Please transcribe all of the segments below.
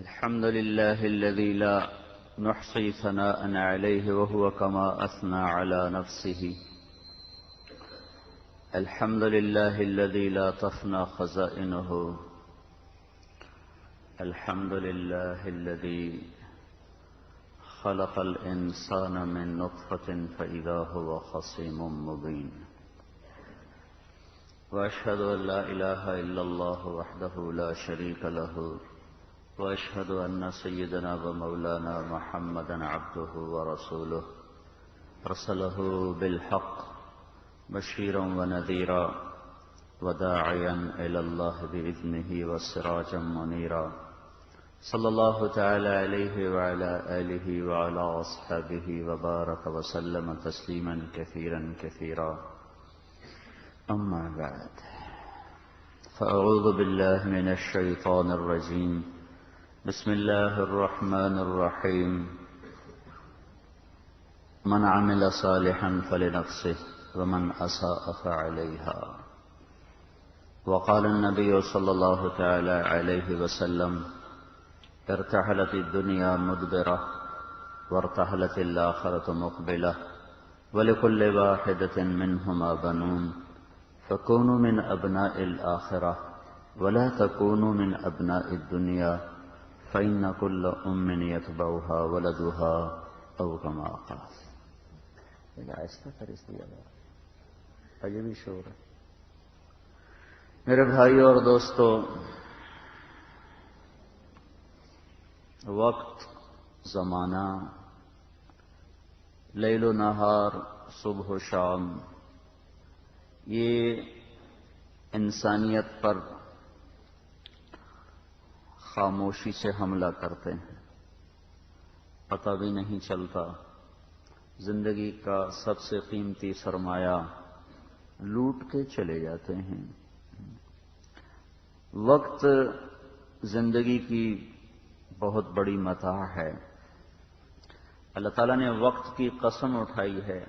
الحمد لله الذي لا نحصي ثناء عليه وهو كما أثنى على نفسه. الحمد لله الذي لا تفنى خزائنه. الحمد لله الذي خلق الإنسان من نطفة فإذا هو خصيم مبين. وأشهد أن لا إله إلا الله وحده لا شريك له، وأشهد أن سيدنا ومولانا محمدا عبده ورسوله أرسله بالحق بشيرا ونذيرا وداعيا إلى الله بإذنه وسراجا منيرا. صلى الله تعالى عليه وعلى آله وعلى أصحابه وبارك وسلم تسليما كثيرا كثيرا. أما بعد، فأعوذ بالله من الشيطان الرجيم. بسم الله الرحمن الرحيم. من عمل صالحا فلنفسه ومن أساء فعليها. وقال النبي صلى الله تعالى عليه وسلم: ارتحلت الدنيا مدبرة وارتحلت الآخرة مقبلة ولكل واحدة منهما بنون، فكونوا من أبناء الآخرة ولا تكونوا من أبناء الدنيا، فإن كل أم يتبعها ولدها أو كما قال. عجیبی شعور ہے. میرے بھائیو اور دوستو، وقت، زمانہ، لیل و نہار، صبح و شام، یہ انسانیت پر خاموشی سے حملہ کرتے ہیں. پتہ بھی نہیں چلتا. زندگی کا سب سے قیمتی سرمایہ لوٹ کے چلے جاتے ہیں. وقت زندگی کی بہت بڑی متاع ہے. اللہ تعالیٰ نے وقت کی قسم اٹھائی ہے.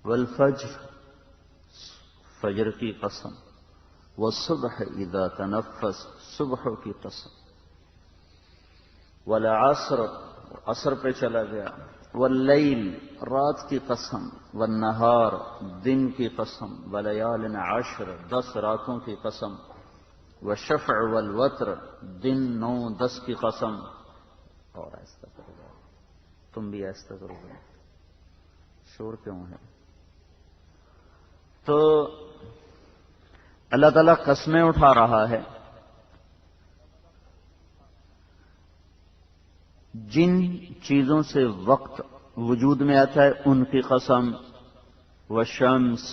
والفجر، فجر کی قسم. والصبح اذا تنفس، صبح کی قسم. والعصر، عصر پہ چلا گیا. واللیل، رات کی قسم. والنہار، دن کی قسم. ولیال عشر، 10 راتوں کی قسم. والشفع والوتر، دن 9 10 کی قسم. اور ایسا کرو گا، تم بھی ایسا کرو گے. شور کیوں ہے؟ تو اللہ تعالیٰ قسمیں اٹھا رہا ہے. جن چیزوں سے وقت وجود میں آتا ہے ان کی قسم. والشمس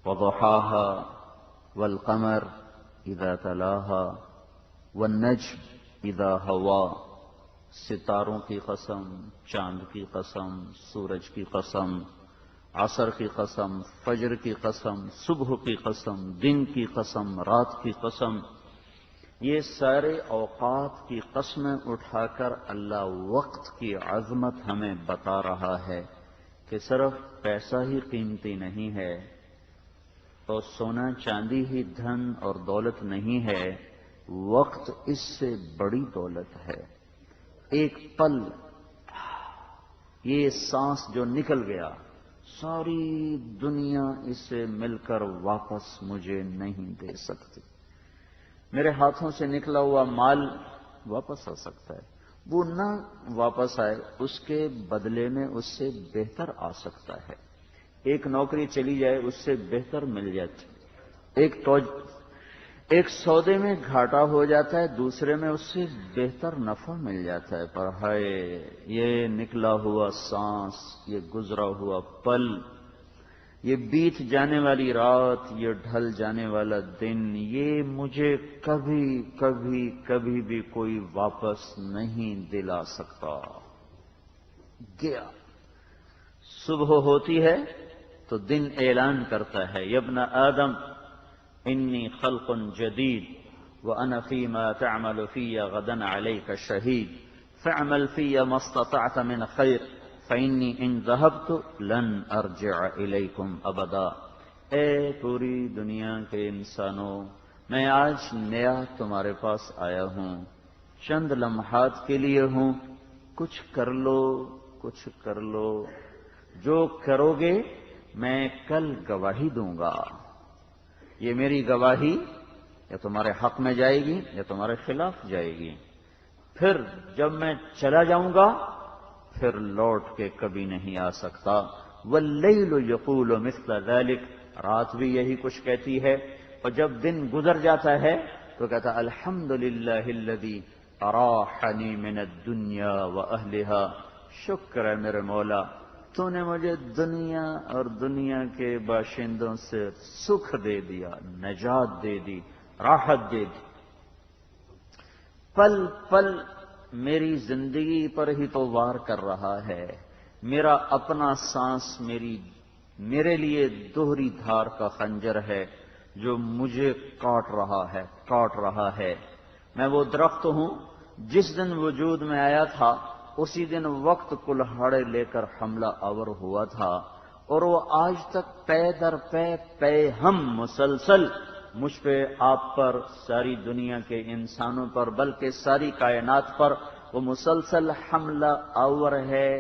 وضحاها والقمر اذا تلاها والنجم اذا هوى. ستاروں کی قسم، چاند کی قسم، سورج کی قسم، عصر کی قسم، فجر کی قسم، صبح کی قسم، دن کی قسم، رات کی قسم. یہ سارے اوقات کی قسمیں اٹھا کر اللہ وقت کی عظمت ہمیں بتا رہا ہے کہ صرف پیسہ ہی قیمتی نہیں ہے اور سونا چاندی ہی دھن اور دولت نہیں ہے. وقت اس سے بڑی دولت ہے. ایک پل، یہ سانس جو نکل گیا، ساری دنیا اس سے مل کر واپس مجھے نہیں دے سکتی. میرے ہاتھوں سے نکلا ہوا مال واپس آ سکتا ہے، وہ نہ واپس آئے اس کے بدلے میں اس سے بہتر آ سکتا ہے. ایک نوکری چلی جائے اس سے بہتر مل جاتی. ایک سودے میں گھاٹا ہو جاتا ہے، دوسرے میں اس سے بہتر نفع مل جاتا ہے. پر ہائے، یہ نکلا ہوا سانس، یہ گزرا ہوا پل، یہ بیت جانے والی رات، یہ ڈھل جانے والا دن، یہ مجھے کبھی کبھی کبھی بھی کوئی واپس نہیں دلا سکتا. گیا. صبح ہوتی ہے تو دن اعلان کرتا ہے: یا ابن آدم انی خلق جدید وانا فیما تعمل فی غدا علیک شہید فاعمل فی ما استطعت من خیر فإنی ان ذهبت لن ارجع الیکم ابدا. اے پوری دنیا کے انسانوں، میں آج نیا تمہارے پاس آیا ہوں، چند لمحات کے لیے ہوں، کچھ کر لو، کچھ کر لو، جو کرو گے میں کل گواہی دوں گا۔ یہ میری گواہی یا تمہارے حق میں جائے گی یا تمہارے خلاف جائے گی۔ پھر جب میں چلا جاؤں گا پھر لوٹ کے کبھی نہیں آ سکتا۔ واللیل یقول مثل ذلک، رات بھی یہی کچھ کہتی ہے، اور جب دن گزر جاتا ہے تو کہتا الحمدللہ الذی اراحنی من الدنیا واہلہا، شکر ہے میرے مولا تو نے مجھے دنیا اور دنیا کے باشندوں سے سکھ دے دیا، نجات دے دی، راحت دے دی۔ پل پل میری زندگی پر ہی تو وار کر رہا ہے، میرا اپنا سانس میرے لیے دوہری دھار کا خنجر ہے جو مجھے کاٹ رہا ہے۔ میں وہ درخت ہوں جس دن وجود میں آیا تھا اسی دن وقت کلہاڑے لے کر حملہ آور ہوا تھا، اور وہ آج تک پے در پے ہم مسلسل مجھ پہ، آپ پر، ساری دنیا کے انسانوں پر، بلکہ ساری کائنات پر وہ مسلسل حملہ آور ہے،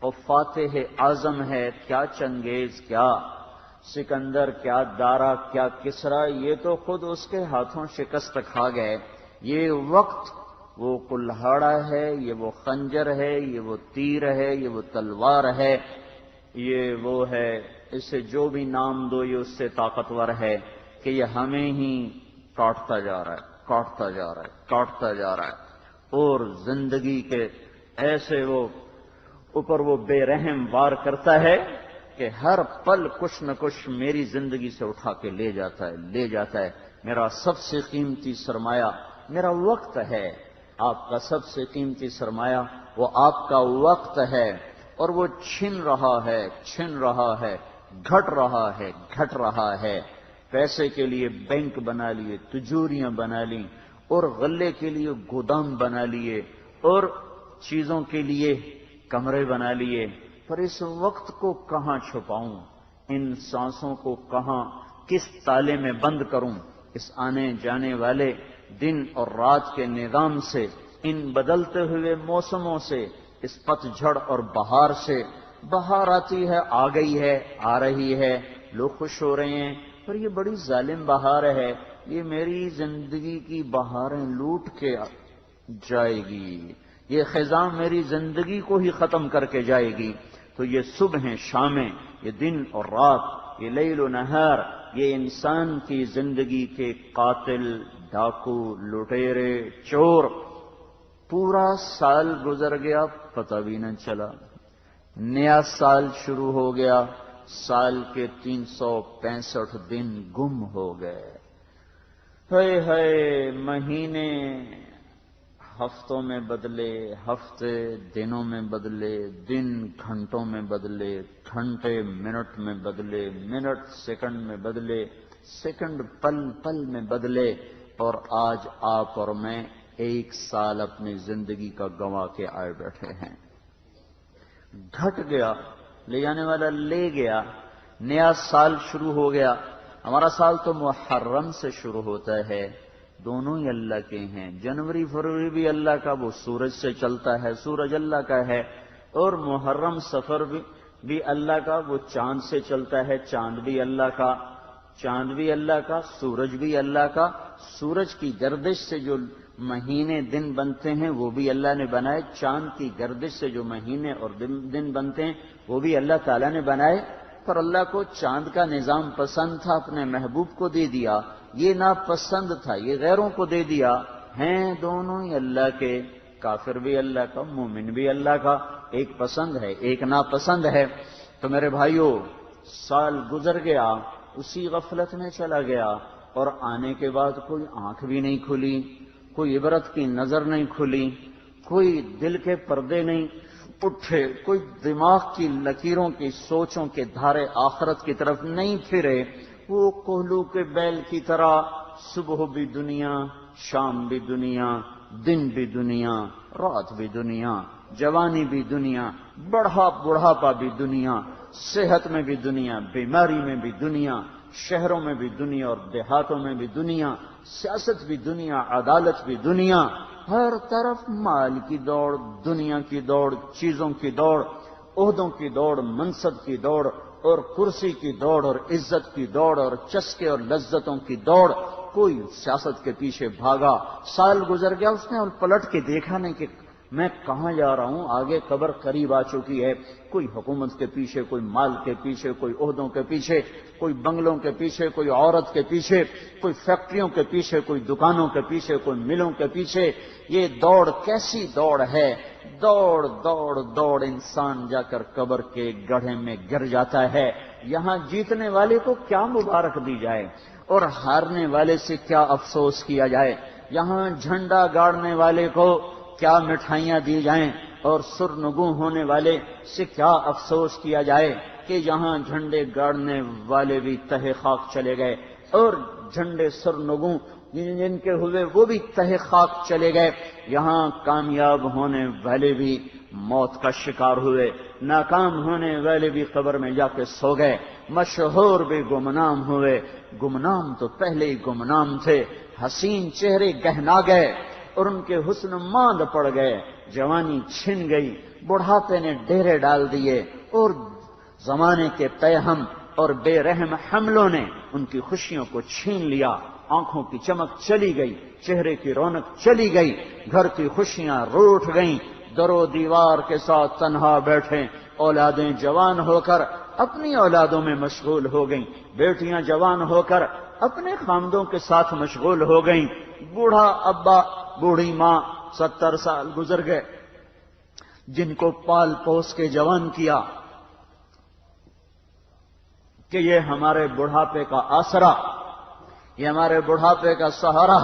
اور فاتح اعظم ہے۔ کیا چنگیز، کیا سکندر، کیا دارا، کیا کسرا، یہ تو خود اس کے ہاتھوں شکست کھا گئے۔ یہ وقت وہ کلہاڑا ہے، یہ وہ خنجر ہے، یہ وہ تیر ہے، یہ وہ تلوار ہے، یہ وہ ہے، اسے جو بھی نام دو یہ اس سے طاقتور ہے کہ یہ ہمیں ہی کاٹتا جا رہا ہے۔ اور زندگی کے ایسے وہ اوپر وہ بے رحم وار کرتا ہے کہ ہر پل کچھ نہ کچھ میری زندگی سے اٹھا کے لے جاتا ہے۔ میرا سب سے قیمتی سرمایہ میرا وقت ہے، آپ کا سب سے قیمتی سرمایہ وہ آپ کا وقت ہے، اور وہ چھن رہا ہے، گھٹ رہا ہے۔ پیسے کے لیے بینک بنا لیے، تجوریاں بنا لی، اور غلے کے لیے گودام بنا لیے، اور چیزوں کے لیے کمرے بنا لیے، پر اس وقت کو کہاں چھپاؤں، ان سانسوں کو کہاں، کس تالے میں بند کروں، اس آنے جانے والے دن اور رات کے نظام سے، ان بدلتے ہوئے موسموں سے، اس پت جھڑ اور بہار سے۔ بہار آتی ہے، آ گئی ہے، آ رہی ہے، لوگ خوش ہو رہے ہیں، پر یہ بڑی ظالم بہار ہے، یہ میری زندگی کی بہاریں لوٹ کے جائے گی، یہ خزاں میری زندگی کو ہی ختم کر کے جائے گی۔ تو یہ صبح شامیں، یہ دن اور رات، یہ لیل و نہار، یہ انسان کی زندگی کے قاتل، ڈاکو، لٹیرے، چور، پورا سال گزر گیا پتہ بھی نہ چلا، نیا سال شروع ہو گیا، سال کے 365 دن گم ہو گئے۔ ہائے مہینے ہفتوں میں بدلے، ہفتے دنوں میں بدلے، دن گھنٹوں میں بدلے، گھنٹے منٹ میں بدلے، منٹ سیکنڈ میں بدلے، سیکنڈ پل پل میں بدلے، اور آج آپ اور میں 1 سال اپنی زندگی کا گنوا کے آئے بیٹھے ہیں۔ گھٹ گیا، لے جانے والا لے گیا، نیا سال شروع ہو گیا۔ ہمارا سال تو محرم سے شروع ہوتا ہے، دونوں ہی اللہ کے ہیں، جنوری فروری بھی اللہ کا، وہ سورج سے چلتا ہے، سورج اللہ کا ہے، اور محرم سفر بھی اللہ کا، وہ چاند سے چلتا ہے، چاند بھی اللہ کا، سورج بھی اللہ کا، سورج کی گردش سے جو مہینے دن بنتے ہیں وہ بھی اللہ نے بنائے، چاند کی گردش سے جو مہینے اور دن بنتے ہیں وہ بھی اللہ تعالیٰ نے بنائے، پر اللہ کو چاند کا نظام پسند تھا، اپنے محبوب کو دے دیا، یہ ناپسند تھا، یہ غیروں کو دے دیا، ہیں دونوں ہی اللہ کے، کافر بھی اللہ کا، مومن بھی اللہ کا، ایک پسند ہے ایک ناپسند ہے۔ تو میرے بھائیوں، سال گزر گیا، اسی غفلت میں چلا گیا، اور آنے کے بعد کوئی آنکھ بھی نہیں کھلی، کوئی عبرت کی نظر نہیں کھلی، کوئی دل کے پردے نہیں اٹھے، کوئی دماغ کی لکیروں کی سوچوں کے دھارے آخرت کی طرف نہیں پھرے، وہ کوہلو کے بیل کی طرح صبح بھی دنیا، شام بھی دنیا، دن بھی دنیا، رات بھی دنیا، جوانی بھی دنیا، بڑھاپا بھی دنیا، صحت میں بھی دنیا، بیماری میں بھی دنیا، شہروں میں بھی دنیا اور دیہاتوں میں بھی دنیا، سیاست بھی دنیا، عدالت بھی دنیا، ہر طرف مال کی دوڑ، دنیا کی دوڑ، چیزوں کی دوڑ، عہدوں کی دوڑ، منصب کی دوڑ اور کرسی کی دوڑ اور عزت کی دوڑ اور چسکے اور لذتوں کی دوڑ۔ کوئی سیاست کے پیچھے بھاگا، سال گزر گیا، اس نے اور پلٹ کے دیکھا نہیں کہ میں کہاں جا رہا ہوں، آگے قبر قریب آ چکی ہے۔ کوئی حکومت کے پیچھے، کوئی مال کے پیچھے، کوئی عہدوں کے پیچھے، کوئی بنگلوں کے پیچھے، کوئی عورت کے پیچھے، کوئی فیکٹریوں کے پیچھے، کوئی دکانوں کے پیچھے، کوئی ملوں کے پیچھے۔ یہ دوڑ کیسی دوڑ ہے؟ دوڑ دوڑ دوڑ انسان جا کر قبر کے گڑھے میں گر جاتا ہے۔ یہاں جیتنے والے کو کیا مبارک دی جائے اور ہارنے والے سے کیا افسوس کیا جائے؟ یہاں جھنڈا گاڑنے والے کو کیا مٹھائیاں دی جائیں اور سرنگوں ہونے والے سے کیا افسوس کیا جائے کہ یہاں جھنڈے گاڑنے والے بھی تہہ خاک چلے گئے اور جھنڈے سرنگوں جن کے ہوئے وہ بھی تہہ خاک چلے گئے۔ یہاں کامیاب ہونے والے بھی موت کا شکار ہوئے، ناکام ہونے والے بھی قبر میں جا کے سو گئے، مشہور بھی گمنام ہوئے۔ گمنام تو پہلے ہی گمنام تھے، حسین چہرے گہنا گئے اور ان کے حسن ماند پڑ گئے، جوانی چھن گئی، بڑھاپے نے ڈیرے ڈال دیے اور زمانے کے پیہم اور بے رحم حملوں نے ان کی خوشیوں کو چھین لیا۔ آنکھوں کی چمک چلی گئی، چہرے کی رونق چلی گئی، گھر کی خوشیاں روٹھ گئیں، در و دیوار کے ساتھ تنہا بیٹھے، اولادیں جوان ہو کر اپنی اولادوں میں مشغول ہو گئیں، بیٹیاں جوان ہو کر اپنے خامدوں کے ساتھ مشغول ہو گئیں، بوڑھا ابا بوڑھی ماں 70 سال گزر گئے جن کو پال پوس کے جوان کیا کہ یہ ہمارے بڑھاپے کا آسرا، یہ ہمارے بڑھاپے کا سہارا،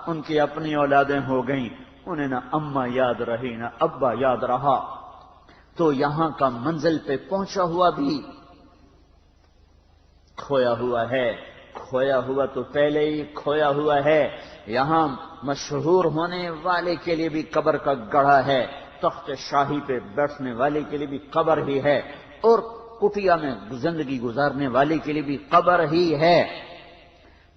ان کی اپنی اولادیں ہو گئیں، انہیں نہ اماں یاد رہی نہ ابا یاد رہا۔ تو یہاں کا منزل پہ پہنچا ہوا بھی کھویا ہوا ہے، کھویا ہوا تو پہلے ہی کھویا ہوا ہے۔ یہاں مشہور ہونے والے کے لیے بھی قبر کا گڑھا ہے، تخت شاہی پہ بیٹھنے والے کے لیے بھی قبر ہی ہے، اور کٹیا میں زندگی گزارنے والے کے لیے بھی قبر ہی ہے۔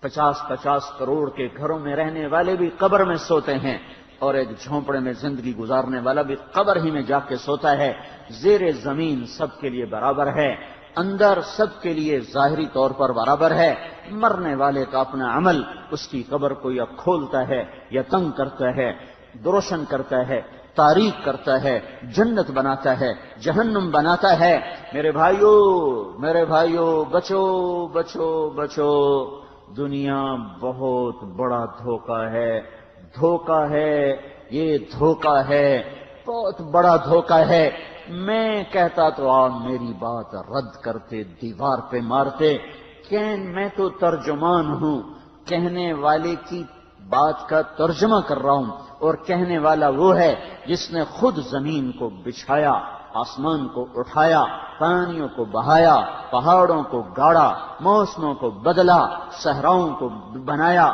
50-50 کروڑ کے گھروں میں رہنے والے بھی قبر میں سوتے ہیں، اور ایک جھونپڑے میں زندگی گزارنے والا بھی قبر ہی میں جا کے سوتا ہے۔ زیر زمین سب کے لیے برابر ہے، اندر سب کے لیے ظاہری طور پر برابر ہے۔ مرنے والے کا اپنا عمل اس کی قبر کو یا کھولتا ہے یا تنگ کرتا ہے، روشن کرتا ہے، تاریک کرتا ہے، جنت بناتا ہے، جہنم بناتا ہے۔ میرے بھائیو بچو بچو بچو، دنیا بہت بڑا دھوکہ ہے، دھوکہ ہے، یہ دھوکہ ہے، بہت بڑا دھوکہ ہے۔ میں کہتا تو آپ میری بات رد کرتے، دیوار پہ مارتے کہ میں تو ترجمان ہوں، کہنے والے کی بات کا ترجمہ کر رہا ہوں، اور کہنے والا وہ ہے جس نے خود زمین کو بچھایا، آسمان کو اٹھایا، پانیوں کو بہایا، پہاڑوں کو گاڑا، موسموں کو بدلا، صحراؤں کو بنایا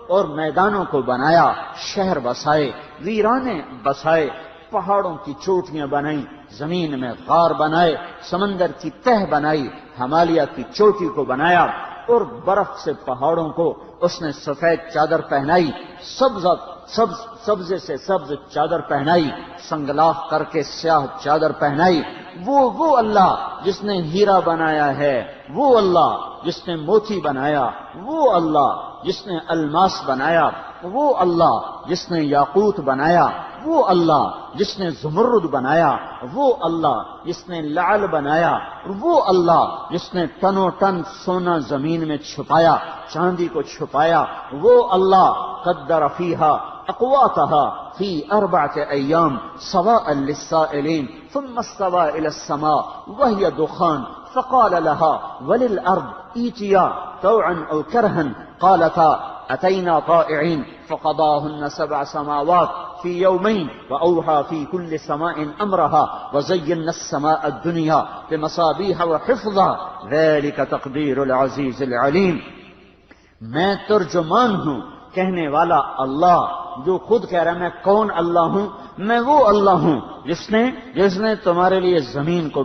اور میدانوں کو بنایا، شہر بسائے، ویرانے بسائے، پہاڑوں کی چوٹیاں بنائیں، زمین میں غار بنائے، سمندر کی تہ بنائی، ہمالیہ کی چوٹی کو بنایا، اور برف سے پہاڑوں کو اس نے سفید چادر پہنائی، سبزے سے سبز چادر پہنائی، سنگلاخ کر کے سیاہ چادر پہنائی۔ وہ اللہ جس نے ہیرا بنایا ہے، وہ اللہ جس نے موتی بنایا، وہ اللہ جس نے الماس بنایا، وہ اللہ جس نے یاقوت بنایا، وہ اللہ جس نے زمرد بنایا، وہ اللہ جس نے لعل بنایا، وہ اللہ جس نے تنو تن سونا زمین میں چھپایا، چاندی کو چھپایا، وہ اللہ قدر فیہا اقواتها في 4 أيام سواء للسائلين ثم استوى إلى السماء وهي دخان فقال لها وللأرض ائتيا طوعا أو كرها قالتا أتينا طائعين فقضاهن 7 سماوات في يومين وأوحى في كل سماء أمرها وزينا السماء الدنيا بمصابيح وحفظا ذلك تقدير العزيز العليم۔ میں ترجمان ہوں، کہنے والا اللہ جو خود کہہ رہا ہے میں کون اللہ ہوں؟ میں وہ اللہ ہوں جس نے تمہارے لیے زمین کو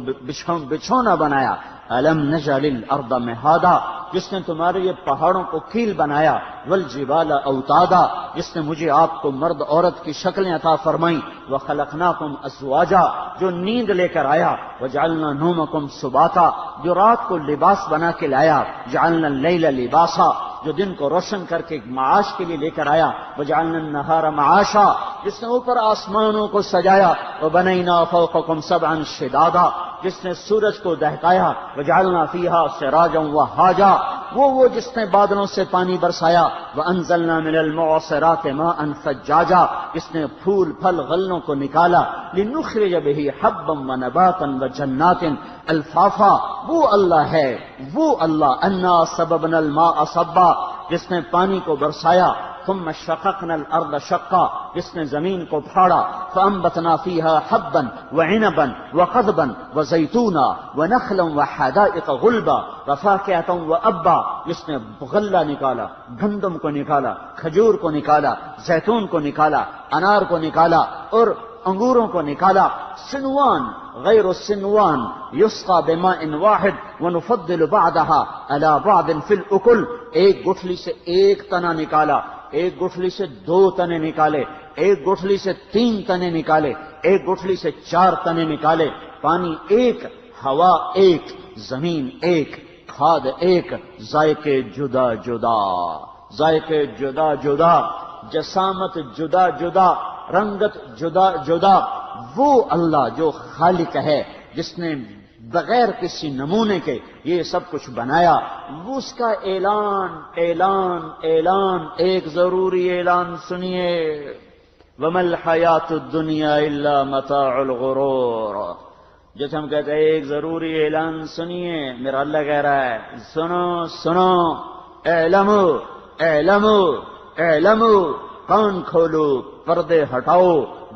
بچھونا بنایا، الم نجعل الارض مہادا، جس نے تمہارے یہ پہاڑوں کو کیل بنایا، والجبال اوتادا، جس نے مجھے آپ کو مرد عورت کی شکلیں عطا فرمائیں، وخلقناکم ازواجا، جو نیند لے کر آیا، وجعلنا نومکم سباتا، جو رات کو لباس بنا کے لایا، جعلنا اللیل لباسا، جو دن کو روشن کر کے معاش کے لیے لے کر آیا، وجعلنا النہار معاشا، جس نے اوپر آسمانوں کو سجایا، وبنینا فوقکم سبعا شدادا، جس نے سورج کو دہکایا، وجعلنا فیہا سراجا وہاجا، وہ جس نے بادلوں سے پانی برسایا، وانزلنا من المعصرات ماء ثجاجا، جس نے پھول پھل غلوں کو نکالا، لنخرج به حبا ونباتا وجنات الفافا، وہ اللہ ہے، وہ اللہ، انا سببنا الماء صبا، جس نے پانی کو برسایا، ثم شققنا الارض شقا، جس نے زمین کو پھاڑا، فانبتنا فیہا حبا وعنبا وقضبا وزیتونا ونخلا وحدائق غلبا وفاکہۃ وابا، جس نے غلہ نکالا، گندم کو نکالا، کھجور کو نکالا، زیتون کو نکالا، انار کو نکالا اور انگوروں کو نکالا، سنوان غیر السنوان یسقى بماء واحد ونفضل بعضها على بعض في الاكل، ایک گٹھلی سے ایک تنا نکالا، ایک گٹھلی سے 2 تنے نکالے، ایک گٹھلی سے 3 تنے نکالے، ایک گٹھلی سے 4 تنے نکالے، پانی ایک، ہوا ایک، زمین ایک، کھاد ایک، ذائقے جدا جدا، ذائقے جدا جدا، جسامت جدا جدا، رنگت جدا جدا، وہ اللہ جو خالق ہے، جس نے بغیر کسی نمونے کے یہ سب کچھ بنایا، وہ اس کا اعلان اعلان اعلان، ایک ضروری اعلان سنیے، وَمَا الْحَيَاةُ الدُّنْيَا إِلَّا مَتَاعُ الْغُرُورِ، جیسے ہم کہتے ہیں ایک ضروری اعلان سنیے، میرا اللہ کہہ رہا ہے سنو سنو، اعلموا اعلموا اعلموا، کان کھولو، پردے ہٹاؤ،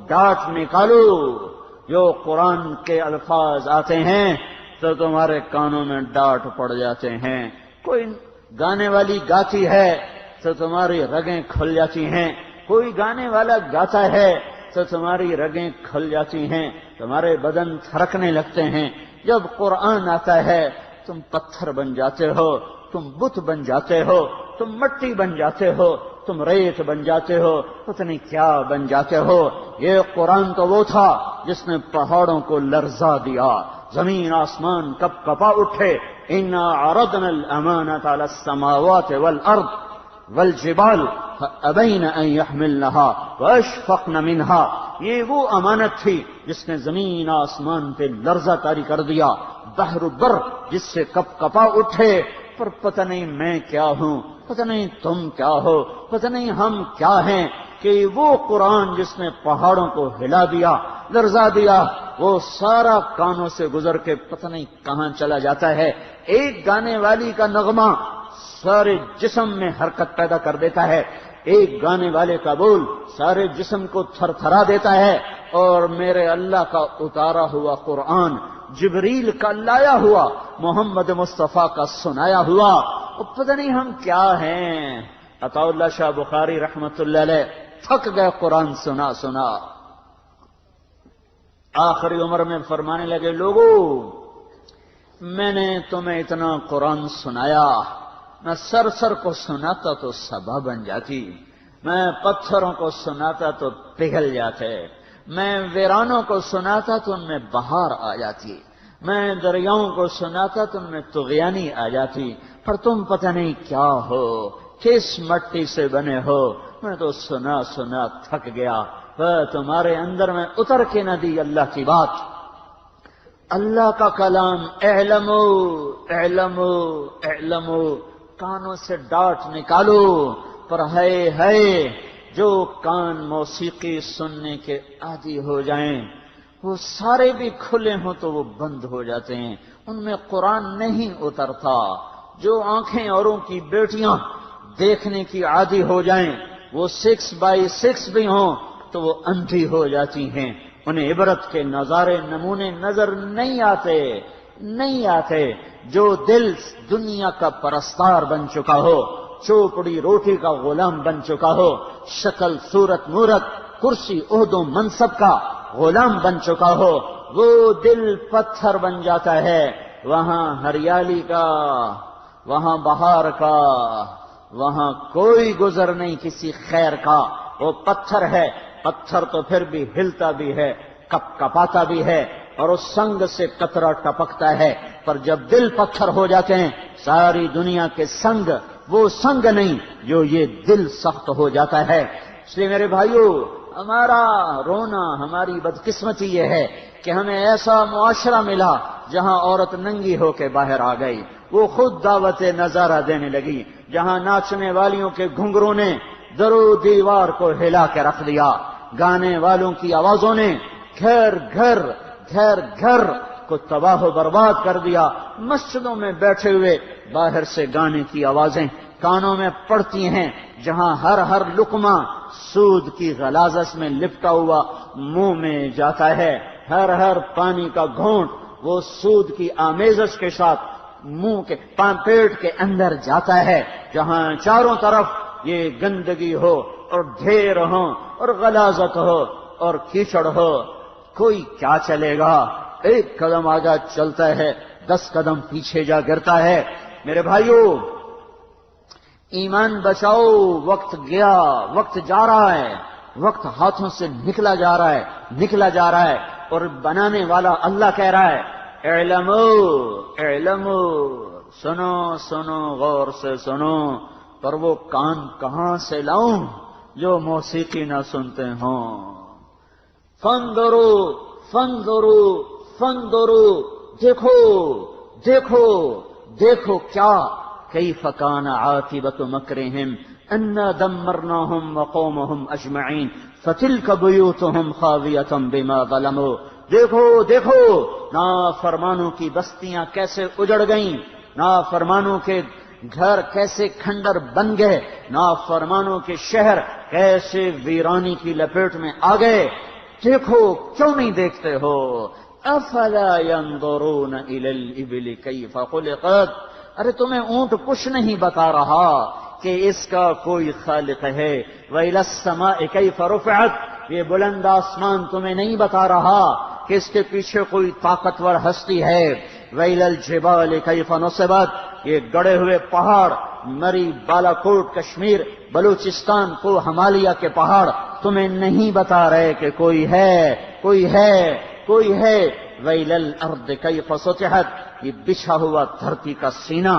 ڈاٹ نکالو، جو قرآن کے الفاظ آتے ہیں تو تمہارے کانوں میں ڈاٹ پڑ جاتے ہیں، کوئی گانے والی گاتی ہے تو تمہاری رگیں کھل جاتی ہیں، کوئی گانے والا گاتا ہے تو تمہاری رگیں کھل جاتی ہیں، تمہارے بدن تھرکنے لگتے ہیں، جب قرآن آتا ہے تم پتھر بن جاتے ہو، تم بت بن جاتے ہو، تم مٹی بن جاتے ہو، تم ریت بن جاتے ہو، پتہ نہیں کیا بن جاتے ہو۔ یہ قرآن تو وہ تھا جس نے پہاڑوں کو لرزا دیا، زمین آسمان کپ کپا اٹھے، انا عرضنا الامانة على السماوات والارض والجبال فابین ان يحملنها واشفقن منها، یہ وہ امانت تھی جس نے زمین آسمان پہ لرزہ طاری کر دیا، بحر بر جس سے کپ کپا اٹھے، پر پتہ نہیں میں کیا ہوں، پتہ نہیں تم کیا ہو، پتہ نہیں ہم کیا ہیں، کہ وہ قرآن جس نے پہاڑوں کو ہلا دیا، لرزا دیا، وہ سارا کانوں سے گزر کے پتہ نہیں کہاں چلا جاتا ہے۔ ایک گانے والی کا نغمہ سارے جسم میں حرکت پیدا کر دیتا ہے، ایک گانے والے کا بول سارے جسم کو تھر تھرا دیتا ہے، اور میرے اللہ کا اتارا ہوا قرآن، جبریل کا لایا ہوا، محمد مصطفیٰ کا سنایا ہوا، اور پتہ نہیں ہم کیا ہیں۔ عطا اللہ شاہ بخاری رحمت اللہ علیہ تھک گئے قرآن سنا سنا، آخری عمر میں فرمانے لگے، لوگوں میں نے تمہیں اتنا قرآن سنایا، میں سر سر کو سناتا تو صبا بن جاتی، میں پتھروں کو سناتا تو پگھل جاتے، میں ویرانوں کو سناتا تو ان میں بہار آ جاتی، میں دریاؤں کو سناتا تو ان میں طغیانی آ جاتی، پر تم پتہ نہیں کیا ہو، کس مٹی سے بنے ہو، میں تو سنا سنا تھک گیا، وہ تمہارے اندر میں اتر کے نہ دی اللہ کی بات، اللہ کا کلام، اعلموا اعلموا اعلموا، کانوں سے ڈاٹ نکالو، پر ہے جو کان موسیقی سننے کے عادی ہو جائیں، وہ سارے بھی کھلے ہوں تو وہ بند ہو جاتے ہیں، ان میں قرآن نہیں اترتا۔ جو آنکھیں اوروں کی بیٹیاں دیکھنے کی عادی ہو جائیں، وہ 6x6 بھی ہوں تو وہ اندھی ہو جاتی ہیں، انہیں عبرت کے نظارے نمونے نظر نہیں آتے۔ جو دل دنیا کا پرستار بن چکا ہو، چوپڑی روٹی کا غلام بن چکا ہو، شکل صورت مورت کرسی عہد و منصب کا غلام بن چکا ہو، وہ دل پتھر بن جاتا ہے، وہاں ہریالی کا، وہاں بہار کا، وہاں کوئی گزر نہیں کسی خیر کا۔ وہ پتھر ہے، پتھر تو پھر بھی ہلتا بھی ہے، کپ کپاتا بھی ہے، اور اس سنگ سے قطرہ ٹپکتا ہے، پر جب دل پتھر ہو جاتے ہیں ساری دنیا کے سنگ وہ سنگ نہیں جو یہ دل سخت ہو جاتا ہے۔ اس لیے میرے بھائیو، ہمارا رونا، ہماری بدقسمتی یہ ہے کہ ہمیں ایسا معاشرہ ملا جہاں عورت ننگی ہو کے باہر آ گئی، وہ خود دعوت نظارہ دینے لگی، جہاں ناچنے والیوں کے گھنگروں نے درو دیوار کو ہلا کے رکھ دیا، گانے والوں کی آوازوں نے گھر گھر گھر گھر کو تباہ و برباد کر دیا۔ مسجدوں میں بیٹھے ہوئے باہر سے گانے کی آوازیں کانوں میں پڑتی ہیں، جہاں ہر ہر لقمہ سود کی غلاظت میں لپٹا ہوا منہ میں جاتا ہے، ہر ہر پانی کا گھونٹ وہ سود کی آمیزش کے ساتھ منہ کے پیٹ کے اندر جاتا ہے، جہاں چاروں طرف یہ گندگی ہو اور ڈھیر ہو اور غلاظت ہو اور کیچڑ ہو، کوئی کیا چلے گا؟ ایک قدم آگے چلتا ہے، 10 قدم پیچھے جا گرتا ہے۔ میرے بھائیو، ایمان بچاؤ، وقت گیا، وقت جا رہا ہے، وقت ہاتھوں سے نکلا جا رہا ہے، نکلا جا رہا ہے، اور بنانے والا اللہ کہہ رہا ہے اعلمو اعلمو، سنو سنو، غور سے سنو، پر وہ کان کہاں سے لاؤں جو موسیقی نہ سنتے ہوں؟ فانظروا فانظروا فانظروا، دیکھو دیکھو دیکھو کیا، کیف کان عاقبۃ مکرہم انا دمرناہم وقومہم اجمعین فتلک بیوتہم خاویۃ بما ظلموا، دیکھو دیکھو نافرمانوں کی بستیاں کیسے اجڑ گئیں، نافرمانوں کے گھر کیسے کھنڈر بن گئے، نافرمانوں کے شہر کیسے ویرانی کی لپیٹ میں آ گئے۔ دیکھو، کیوں نہیں دیکھتے ہو؟ افلا ينظرون الى الابل كيف خلقت، ارے تمہیں اونٹ کچھ نہیں بتا رہا کہ اس کا کوئی خالق ہے۔ وإلى السماء كيف رفعت، یہ بلند آسمان تمہیں نہیں بتا رہا کہ اس کے پیچھے کوئی طاقتور ہستی ہے۔ وإلى الجبال كيف نصبت، یہ گڑے ہوئے پہاڑ، مری، بالا کوٹ، کشمیر، بلوچستان کو ہمالیہ کے پہاڑ تمہیں نہیں بتا رہے کہ کوئی ہے، کوئی ہے، کوئی ہے۔ وإلى الأرض كيف سطحت، یہ بچھا ہوا دھرتی کا سینہ،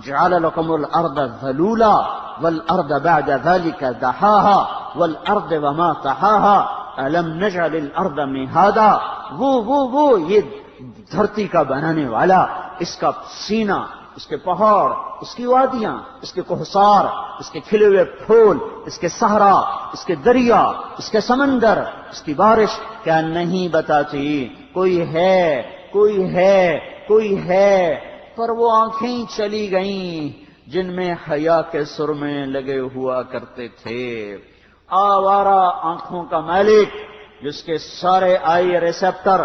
جعل لكم الأرض ذلولا والأرض بعد ذلك دحاها والأرض وما طحاها ألم نجعل الأرض مهادا، وہ یہ دھرتی کا بنانے والا، اس کا سینہ، اس کے پہاڑ، اس کی وادیاں، اس کے کوہسار، اس کے کھلے ہوئے پھول، اس کے صحرا، اس کے دریا، اس کے سمندر، اس کی بارش کیا نہیں بتاتی؟ کوئی ہے، کوئی ہے، کوئی ہے، پر وہ آنکھیں چلی گئیں جن میں حیا کے سرمے لگے ہوا کرتے تھے۔ آوارہ آنکھوں کا مالک، جس کے سارے آئی ریسپٹر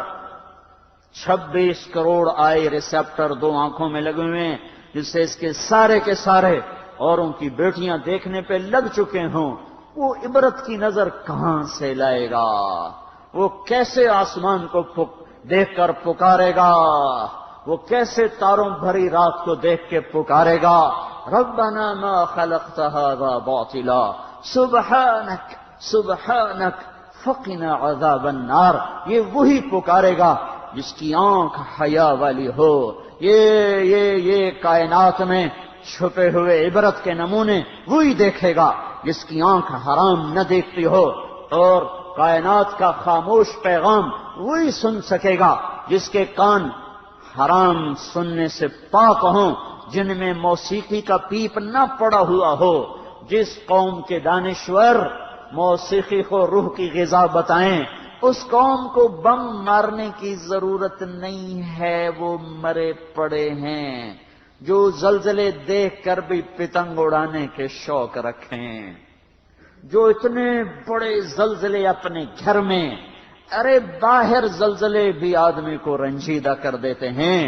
26 کروڑ آئی ریسپٹر 2 آنکھوں میں لگے ہوئے ہیں، جس سے اس کے سارے اوروں کی بیٹیاں دیکھنے پہ لگ چکے ہوں، وہ عبرت کی نظر کہاں سے لائے گا؟ وہ کیسے آسمان کو دیکھ کر پکارے گا؟ وہ کیسے تاروں بھری رات کو دیکھ کے پکارے گا؟ ربنا ما خلقت هذا باطلا سبحانک سبحانک فقنا عذاب النار، یہ وہی پکارے گا جس کی آنکھ حیا والی ہو۔ یہ کائنات میں چھپے ہوئے عبرت کے نمونے وہی دیکھے گا جس کی آنکھ حرام نہ دیکھتی ہو، اور کائنات کا خاموش پیغام وہی سن سکے گا جس کے کان حرام سننے سے پاک ہوں، جن میں موسیقی کا پیپ نہ پڑا ہوا ہو۔ جس قوم کے دانشور موسیقی کو روح کی غذا بتائیں، اس قوم کو بم مارنے کی ضرورت نہیں ہے، وہ مرے پڑے ہیں۔ جو زلزلے دیکھ کر بھی پتنگ اڑانے کے شوق رکھیں، جو اتنے بڑے زلزلے اپنے گھر میں، ارے باہر زلزلے بھی آدمی کو رنجیدہ کر دیتے ہیں،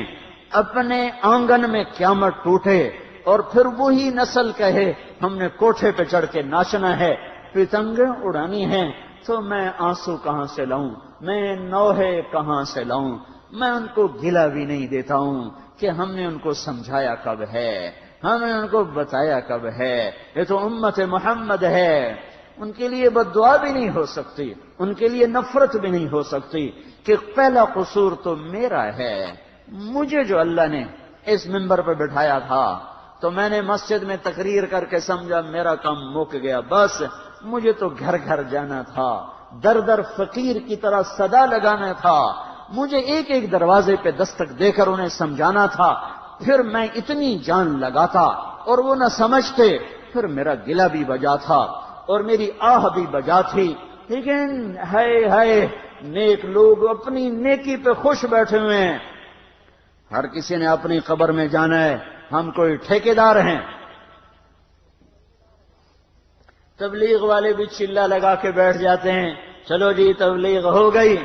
اپنے آنگن میں قیامت ٹوٹے اور پھر وہی نسل کہے ہم نے کوٹھے پہ چڑھ کے ناچنا ہے، پتنگیں اڑانی ہیں، تو میں آنسو کہاں سے لاؤں، میں نوحے کہاں سے لاؤں؟ میں ان کو گلہ بھی نہیں دیتا ہوں کہ ہم نے ان کو سمجھایا کب ہے، ہم نے ان کو بتایا کب ہے، یہ تو امت محمد ہے، ان کے لیے بد دعا بھی نہیں ہو سکتی، ان کے لیے نفرت بھی نہیں ہو سکتی کہ پہلا قصور تو میرا ہے، مجھے جو اللہ نے اس منبر پہ بٹھایا تھا تو میں نے مسجد میں تقریر کر کے سمجھا میرا کام مک گیا، بس مجھے تو گھر گھر جانا تھا، در در فقیر کی طرح صدا لگانا تھا، مجھے ایک ایک دروازے پہ دستک دے کر انہیں سمجھانا تھا، پھر میں اتنی جان لگاتا اور وہ نہ سمجھتے، پھر میرا گلہ بھی بجا تھا اور میری آہ بھی بجا تھی، لیکن ہائے ہائے نیک لوگ اپنی نیکی پہ خوش بیٹھے ہوئے ہیں، ہر کسی نے اپنی قبر میں جانا ہے، ہم کوئی ٹھیکیدار ہیں۔ تبلیغ والے بھی چلہ لگا کے بیٹھ جاتے ہیں، چلو جی تبلیغ ہو گئی،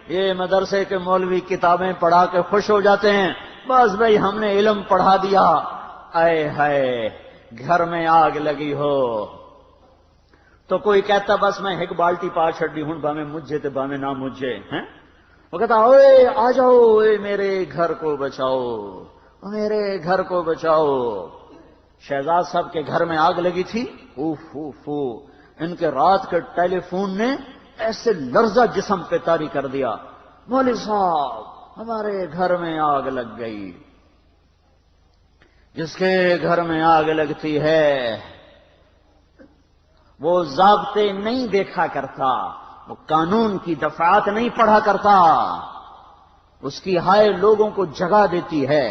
یہ مدرسے کے مولوی کتابیں پڑھا کے خوش ہو جاتے ہیں، بس بھائی ہم نے علم پڑھا دیا، آئے ہائے گھر میں آگ لگی ہو تو کوئی کہتا بس میں ایک بالٹی پا چھڑی ہوں باویں مجھے تے باویں نہ مجھے ہیں، وہ کہتا اوے آ جاؤ، اے میرے گھر کو بچاؤ، میرے گھر کو بچاؤ۔ شہزاد صاحب کے گھر میں آگ لگی تھی، اوف اوف اوف، ان کے رات کے ٹیلی فون نے ایسے لرزہ جسم پہ طاری کر دیا، مولوی صاحب ہمارے گھر میں آگ لگ گئی۔ جس کے گھر میں آگ لگتی ہے وہ ضابطے نہیں دیکھا کرتا، وہ قانون کی دفعات نہیں پڑھا کرتا، اس کی ہائے لوگوں کو جگا دیتی ہے،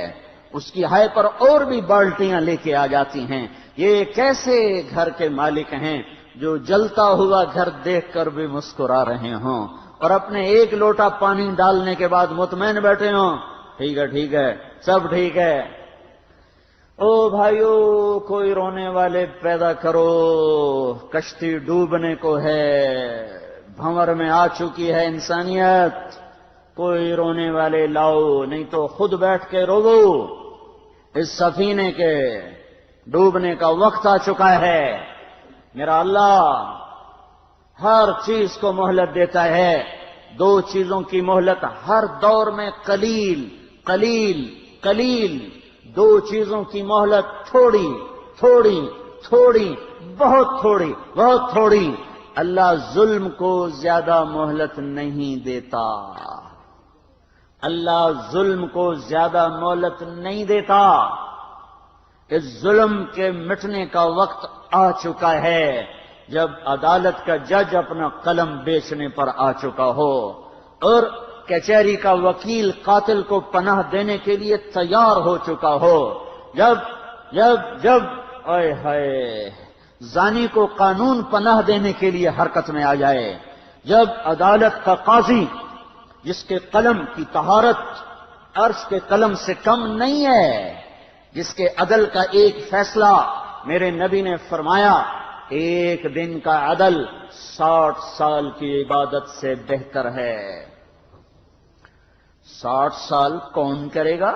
اس کی ہائے پر اور بھی بالٹیاں لے کے آ جاتی ہیں۔ یہ کیسے گھر کے مالک ہیں جو جلتا ہوا گھر دیکھ کر بھی مسکرا رہے ہوں اور اپنے ایک لوٹا پانی ڈالنے کے بعد مطمئن بیٹھے ہوں، ٹھیک ہے سب ٹھیک ہے۔ او بھائیو کوئی رونے والے پیدا کرو، کشتی ڈوبنے کو ہے، بھنور میں آ چکی ہے انسانیت، کوئی رونے والے لاؤ، نہیں تو خود بیٹھ کے رو، اس سفینے کے ڈوبنے کا وقت آ چکا ہے۔ میرا اللہ ہر چیز کو مہلت دیتا ہے، دو چیزوں کی مہلت ہر دور میں قلیل قلیل قلیل، دو چیزوں کی مہلت تھوڑی تھوڑی تھوڑی، بہت تھوڑی بہت تھوڑی۔ اللہ ظلم کو زیادہ مہلت نہیں دیتا، اللہ ظلم کو زیادہ مہلت نہیں دیتا۔ اس ظلم کے مٹنے کا وقت آ چکا ہے جب عدالت کا جج اپنا قلم بیچنے پر آ چکا ہو اور کچہری کا وکیل قاتل کو پناہ دینے کے لیے تیار ہو چکا ہو، جب جب جب اے ہائے زانی کو قانون پناہ دینے کے لیے حرکت میں آ جائے، جب عدالت کا قاضی جس کے قلم کی طہارت عرش کے قلم سے کم نہیں ہے، جس کے عدل کا ایک فیصلہ میرے نبی نے فرمایا ایک دن کا عدل 60 سال کی عبادت سے بہتر ہے۔ 60 سال کون کرے گا؟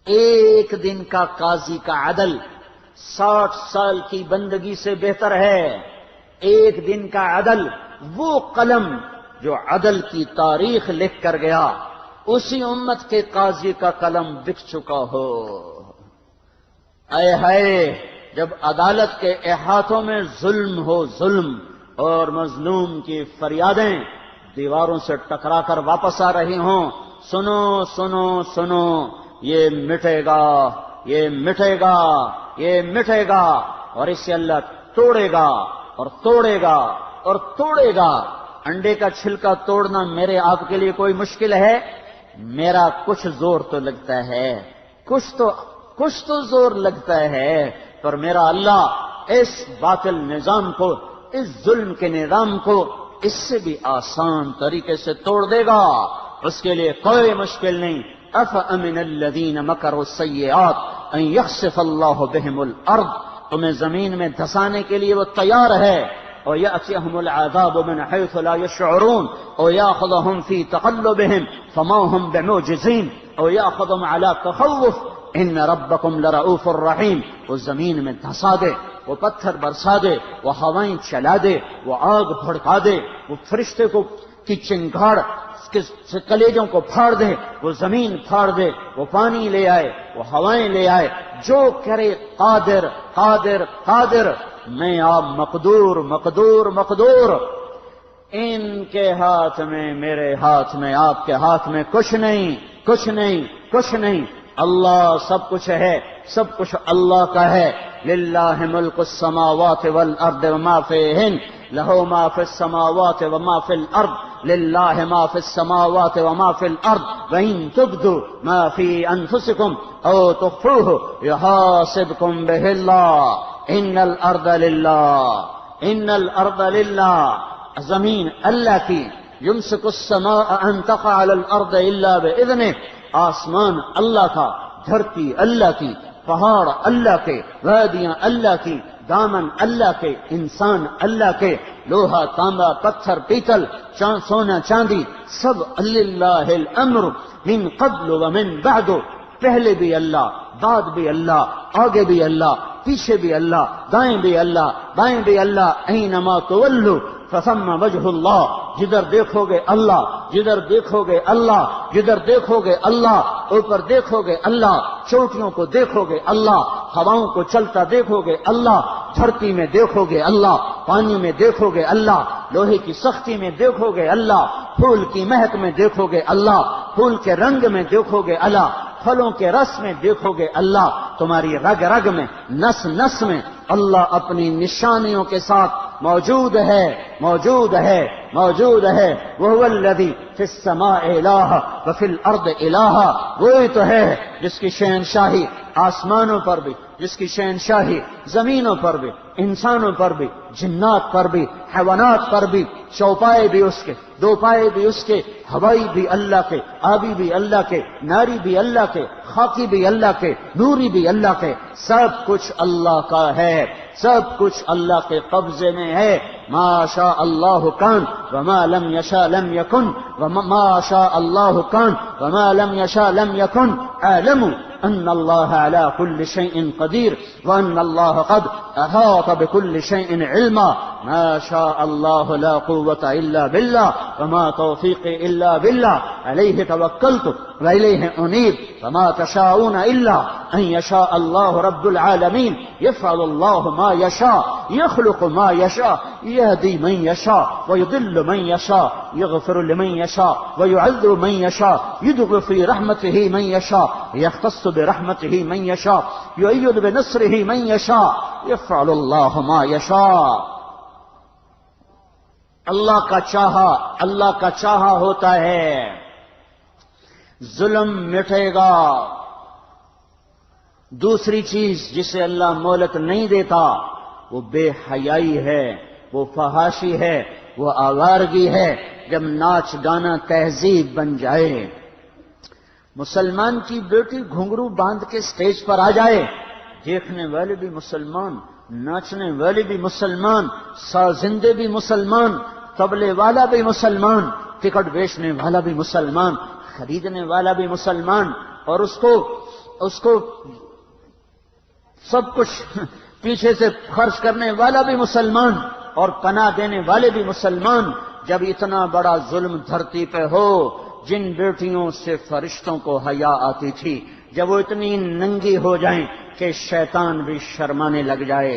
ایک دن کا قاضی کا عدل 60 سال کی بندگی سے بہتر ہے۔ ایک دن کا عدل، وہ قلم جو عدل کی تاریخ لکھ کر گیا، اسی امت کے قاضی کا قلم بک چکا ہو۔ اے ہائے جب عدالت کے احاطوں میں ظلم ہو، ظلم اور مظلوم کی فریادیں دیواروں سے ٹکرا کر واپس آ رہی ہوں، سنو سنو سنو، یہ مٹے گا، یہ مٹے گا، یہ مٹے گا، اور اسے اللہ توڑے گا اور توڑے گا اور توڑے گا۔ انڈے کا چھلکا توڑنا میرے آپ کے لیے کوئی مشکل ہے؟ میرا کچھ زور تو لگتا ہے، کچھ تو زور لگتا ہے، پر میرا اللہ اس باطل نظام کو، اس ظلم کے نظام کو اس سے بھی آسان طریقے سے توڑ دے گا، اس کے لیے کوئی مشکل نہیں۔ افامن الذین مکروا السیئات ان یخسف اللہ بہم الارض، تمہیں زمین میں دھسانے کے لیے وہ تیار ہے، وَيَأْتِيَهُمُ الْعَذَابُ مِنْ حَيْثُ لَا يَشْعُرُونَ وَيَأْخُذَهُمْ فِي تَقَلُّبِهِمْ فَمَا هُمْ بِمُعْجِزِينَ وَيَأْخُذُهُمْ عَلَى تَخَوُّفٍ إِنَّ رَبَّكُمْ لَرَءُوفٌ رَحِيمٌ، وہ زمین میں دھسا دے، وہ پتھر برسا دے، وہ ہوائیں چلا دے، وہ آگ بھڑکا دے، وہ فرشتے کو کی چنگاڑ کلیجوں کو پھاڑ دے، وہ زمین پھاڑ دے، وہ پانی لے آئے، وہ ہوائیں لے آئے، جو کرے قادر قادر قادر، میں آپ مقدور مقدور مقدور۔ ان کے ہاتھ میں، میرے ہاتھ میں، آپ کے ہاتھ میں کچھ نہیں، کچھ نہیں، کچھ نہیں۔ اللہ سب کچھ ہے، سب کچھ اللہ کا ہے۔ للہ ملک السماوات والارض وما فیہن، لہ ما فی السماوات وما فی الارض، للہ ما فی السماوات وما فی الارض، وان تبدوا ما فی انفسکم او تخفوہ یحاسبکم بہ اللہ، ان الارض للہ، ان الارض للہ، زمین اللہ کی، یمسک السماء ان تقع علی الارض الا باذنہ، آسمان اللہ کا، دھرتی اللہ کی، پہاڑ اللہ کے، وادیاں اللہ کی، دامن اللہ کے، انسان اللہ کے، لوہا تانبا پتھر پیتل سونا چاندی سب للہ الامر من قبل ومن بعد، پہلے بھی اللہ، بعد بھی اللہ، آگے بھی اللہ، پیچھے بھی اللہ، دائیں بھی اللہ، بائیں بھی اللہ، اینما تولوا فثم وجہ اللہ، جدھر دیکھو گے اللہ، جدھر دیکھو گے اللہ، جدھر دیکھو گے اللہ، اوپر دیکھو گے اللہ، چوٹیوں کو دیکھو گے اللہ، ہواؤں کو چلتا دیکھو گے اللہ، دھرتی میں دیکھو گے اللہ، پانی میں دیکھو گے اللہ، لوہے کی سختی میں دیکھو گے اللہ، پھول کی مہک میں دیکھو گے اللہ، پھول کے رنگ میں دیکھو گے اللہ، پھلوں کے رس میں دیکھو گے اللہ، تمہاری رگ رگ میں، نس نس میں اللہ اپنی نشانیوں کے ساتھ موجود ہے، موجود ہے، موجود ہے۔ وہو الذی فی السماء الہ وفی الارض الہ، وہی تو ہے جس کی شہنشاہی آسمانوں پر بھی، جس کی شہنشاہی زمینوں پر بھی، انسانوں پر بھی، جنات پر بھی، حیوانات پر بھی، چوپائے بھی اس کے، دو پائے بھی اس کے، ہوائی بھی اللہ کے، آبی بھی اللہ کے، ناری بھی اللہ کے، خاکی بھی اللہ کے، نوری بھی اللہ کے، سب کچھ اللہ کا ہے، سب کچھ اللہ کے قبضے میں ہے۔ ما شاء اللہ کان وما لم یشاء لم یکن، وما شاء اللہ کان وما لم یشاء لم یکن، اعلموا ان اللہ علی کل شیء قدیر وان اللہ قد احاط بكل شیء علما۔ ما شاء اللہ لا قوة الا باللہ وما توفیقی الا باللہ، علیہ توکلت والیہ انیب، وما تشاءون الا ان یشاء اللہ رب العالمین۔ یفعل اللہ ما یشاء، یخلق ما یشاء، یہدی من یشاء ویضل من یشاء، یغفر لمن یشاء ویعذر من یشاء، یدخل فی رحمته من یشاء، یختص برحمته من یشاء، یؤید بنصره من یشاء، یفعل اللہ ما یشاء۔ اللہ کا چاہا، اللہ کا چاہا ہوتا ہے، ظلم مٹے گا۔ دوسری چیز جسے اللہ مہلت نہیں دیتا وہ بے حیائی ہے، وہ فحاشی ہے، وہ آوارگی ہے۔ جب ناچ گانا تہذیب بن جائے، مسلمان کی بیٹی گھنگرو باندھ کے سٹیج پر آ جائے، دیکھنے والے بھی مسلمان، ناچنے والے بھی مسلمان، سازندے بھی مسلمان، طبلے والا بھی مسلمان، ٹکٹ بیچنے والا بھی مسلمان، خریدنے والا بھی مسلمان، اور اس کو سب کچھ پیچھے سے خرچ کرنے والا بھی مسلمان اور پناہ دینے والے بھی مسلمان۔ جب اتنا بڑا ظلم دھرتی پہ ہو، جن بیٹیوں سے فرشتوں کو حیا آتی تھی، جب وہ اتنی ننگی ہو جائیں کہ شیطان بھی شرمانے لگ جائے،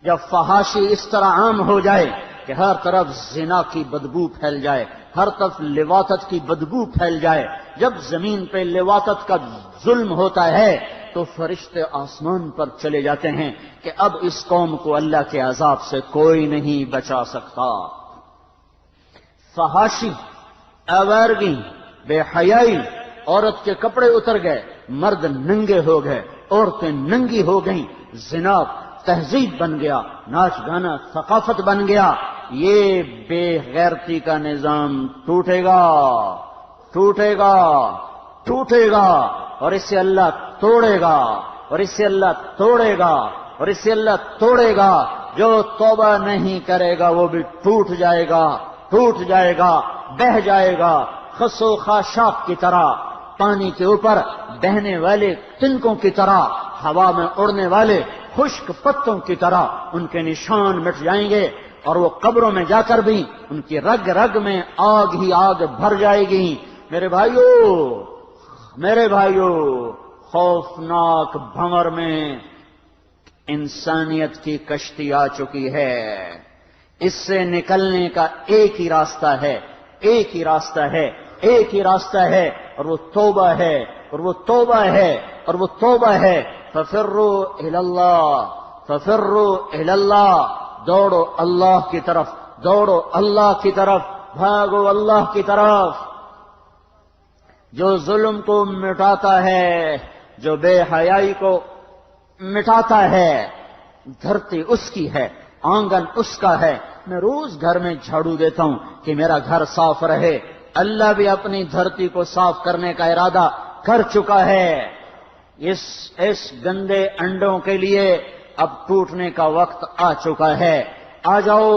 جب فحاشی اس طرح عام ہو جائے کہ ہر طرف زنا کی بدبو پھیل جائے، ہر طرف لواطت کی بدبو پھیل جائے، جب زمین پہ لواطت کا ظلم ہوتا ہے تو فرشتے آسمان پر چلے جاتے ہیں کہ اب اس قوم کو اللہ کے عذاب سے کوئی نہیں بچا سکتا۔ فحاشی، آوارگی، بے حیائی، عورت کے کپڑے اتر گئے، مرد ننگے ہو گئے، عورتیں ننگی ہو گئیں، زنا تہذیب بن گیا، ناچ گانا ثقافت بن گیا، یہ بے غیرتی کا نظام ٹوٹے گا، ٹوٹے گا، ٹوٹے گا، اور اسے اللہ توڑے گا، اور اسے اللہ توڑے گا، اور اسے اللہ توڑے گا۔ جو توبہ نہیں کرے گا وہ بھی ٹوٹ جائے گا، ٹوٹ جائے گا، بہہ جائے گا، خس و خاشاک کی طرح، پانی کے اوپر بہنے والے تنکوں کی طرح، ہوا میں اڑنے والے خشک پتوں کی طرح ان کے نشان مٹ جائیں گے۔ اور وہ قبروں میں جا کر بھی ان کی رگ رگ میں آگ ہی آگ بھر جائے گی۔ میرے بھائیوں، خوفناک بھنور میں انسانیت کی کشتی آ چکی ہے۔ اس سے نکلنے کا ایک ہی راستہ ہے، ایک ہی راستہ ہے، ایک ہی راستہ ہے، اور وہ توبہ ہے، اور وہ توبہ ہے، اور وہ توبہ ہے۔ ففروا الی اللہ، ففروا الی اللہ، دوڑو اللہ کی طرف، دوڑو اللہ کی طرف، بھاگو اللہ کی طرف۔ جو ظلم کو مٹاتا ہے، جو بے حیائی کو مٹاتا ہے، دھرتی اس کی ہے، آنگن اس کا ہے۔ میں روز گھر میں جھاڑو دیتا ہوں کہ میرا گھر صاف رہے۔ اللہ بھی اپنی دھرتی کو صاف کرنے کا ارادہ کر چکا ہے۔ اس گندے انڈوں کے لیے اب ٹوٹنے کا وقت آ چکا ہے۔ آ جاؤ،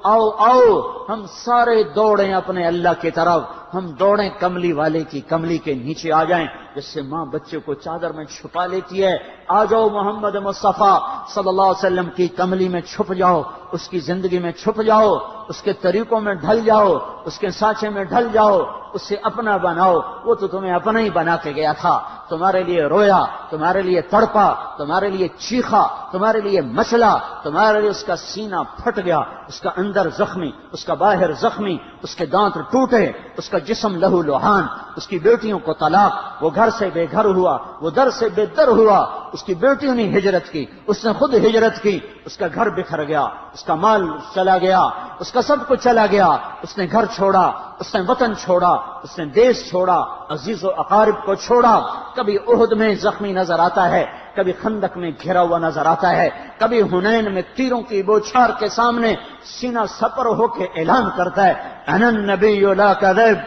آؤ آؤ، ہم سارے دوڑیں اپنے اللہ کی طرف، ہم دوڑیں کملی والے کی کملی کے نیچے آ جائیں، جس سے ماں بچے کو چادر میں چھپا لیتی ہے۔ آ جاؤ محمد مصطفیٰ صلی اللہ علیہ وسلم کی کملی میں چھپ جاؤ، اس کی زندگی میں چھپ جاؤ، اس کے طریقوں میں ڈھل جاؤ، اس کے سانچے میں ڈھل جاؤ، اسے اپنا بناؤ۔ وہ تو تمہیں اپنا ہی بنا کے گیا تھا، تمہارے لیے رویا، تمہارے لیے تڑپا، تمہارے لیے چیخا، تمہارے لیے مچلا، تمہارے لیے اس کا سینہ پھٹ گیا، اس کا اندر زخمی، اس کا باہر زخمی، اس کے دانت ٹوٹے، اس کا جسم لہو لہان، اس کی بیٹیوں کو طلاق، وہ گھر سے بے گھر ہوا، وہ در سے بے در ہوا، اس کی بیٹیوں نے ہجرت کی، اس نے خود ہجرت کی، اس کا گھر بکھر گیا، اس کا مال چلا گیا، اس کا سب کچھ چلا گیا، اس نے گھر چھوڑا، اس نے وطن چھوڑا، اس نے دیش چھوڑا، عزیز و اقارب کو چھوڑا۔ کبھی احد میں زخمی نظر آتا ہے، کبھی خندق میں گھرا ہوا نظر آتا ہے، کبھی حنین میں تیروں کی بوچھار کے سامنے سینہ سپر ہو کے اعلان کرتا ہے، انا النبی لا کذب،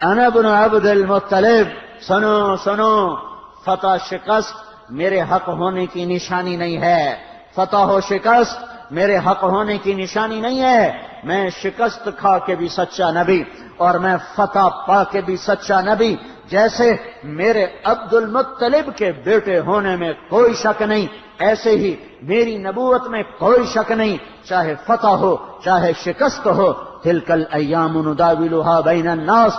انا ابن عبد المطلب۔ سنو سنو، فتح شکست میرے حق ہونے کی نشانی نہیں ہے، فتح و شکست میرے حق ہونے کی نشانی نہیں ہے۔ میں شکست کھا کے بھی سچا نبی، اور میں فتح پا کے بھی سچا نبی۔ جیسے میرے عبد المطلب کے بیٹے ہونے میں کوئی شک نہیں، ایسے ہی میری نبوت میں کوئی شک نہیں، چاہے فتح ہو چاہے شکست ہو۔ تلک الایام نداولها بین الناس،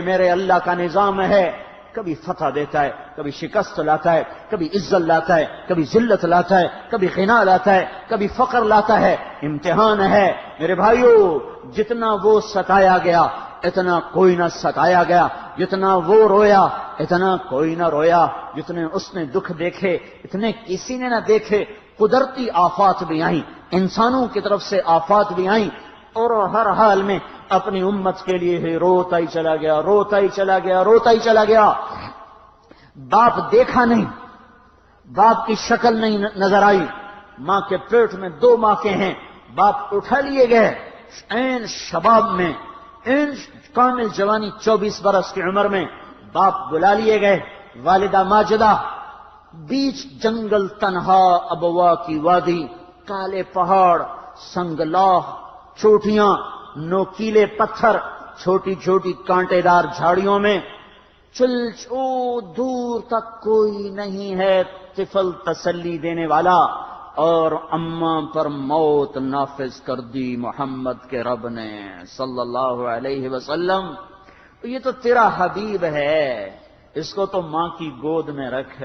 میرے اللہ کا نظام ہے، کبھی فتح دیتا ہے، کبھی شکست لاتا ہے، کبھی عزت لاتا ہے، کبھی ذلت لاتا ہے، کبھی غنا لاتا ہے، کبھی فقر لاتا ہے۔ امتحان ہے میرے بھائیو، جتنا وہ ستایا گیا اتنا کوئی نہ ستایا گیا، جتنا وہ رویا اتنا کوئی نہ رویا، جتنے اس نے دکھ دیکھے اتنے کسی نے نہ دیکھے۔ قدرتی آفات بھی آئیں، انسانوں کی طرف سے آفات بھی آئیں، اور ہر حال میں اپنی امت کے لیے ہی روتا ہی چلا گیا، روتا ہی چلا گیا، روتا ہی چلا گیا۔ باپ دیکھا نہیں، باپ کی شکل نہیں نظر آئی، ماں کے پیٹ میں 2 ماں کے ہیں، باپ اٹھا لیے گئے عین شباب میں، عین کامل جوانی 24 برس کی عمر میں باپ بلا لیے گئے۔ والدہ ماجدہ بیچ جنگل تنہا ابوا کی وادی، کالے پہاڑ، سنگلاخ، چوٹیاں، نوکیلے پتھر، چھوٹی چھوٹی کانٹے دار جھاڑیوں میں دور تک کوئی نہیں ہے طفل تسلی دینے والا، اور اماں پر موت نافذ کر دی محمد کے رب نے صلی اللہ علیہ وسلم۔ یہ تو تیرا حبیب ہے، اس کو تو ماں کی گود میں رکھ،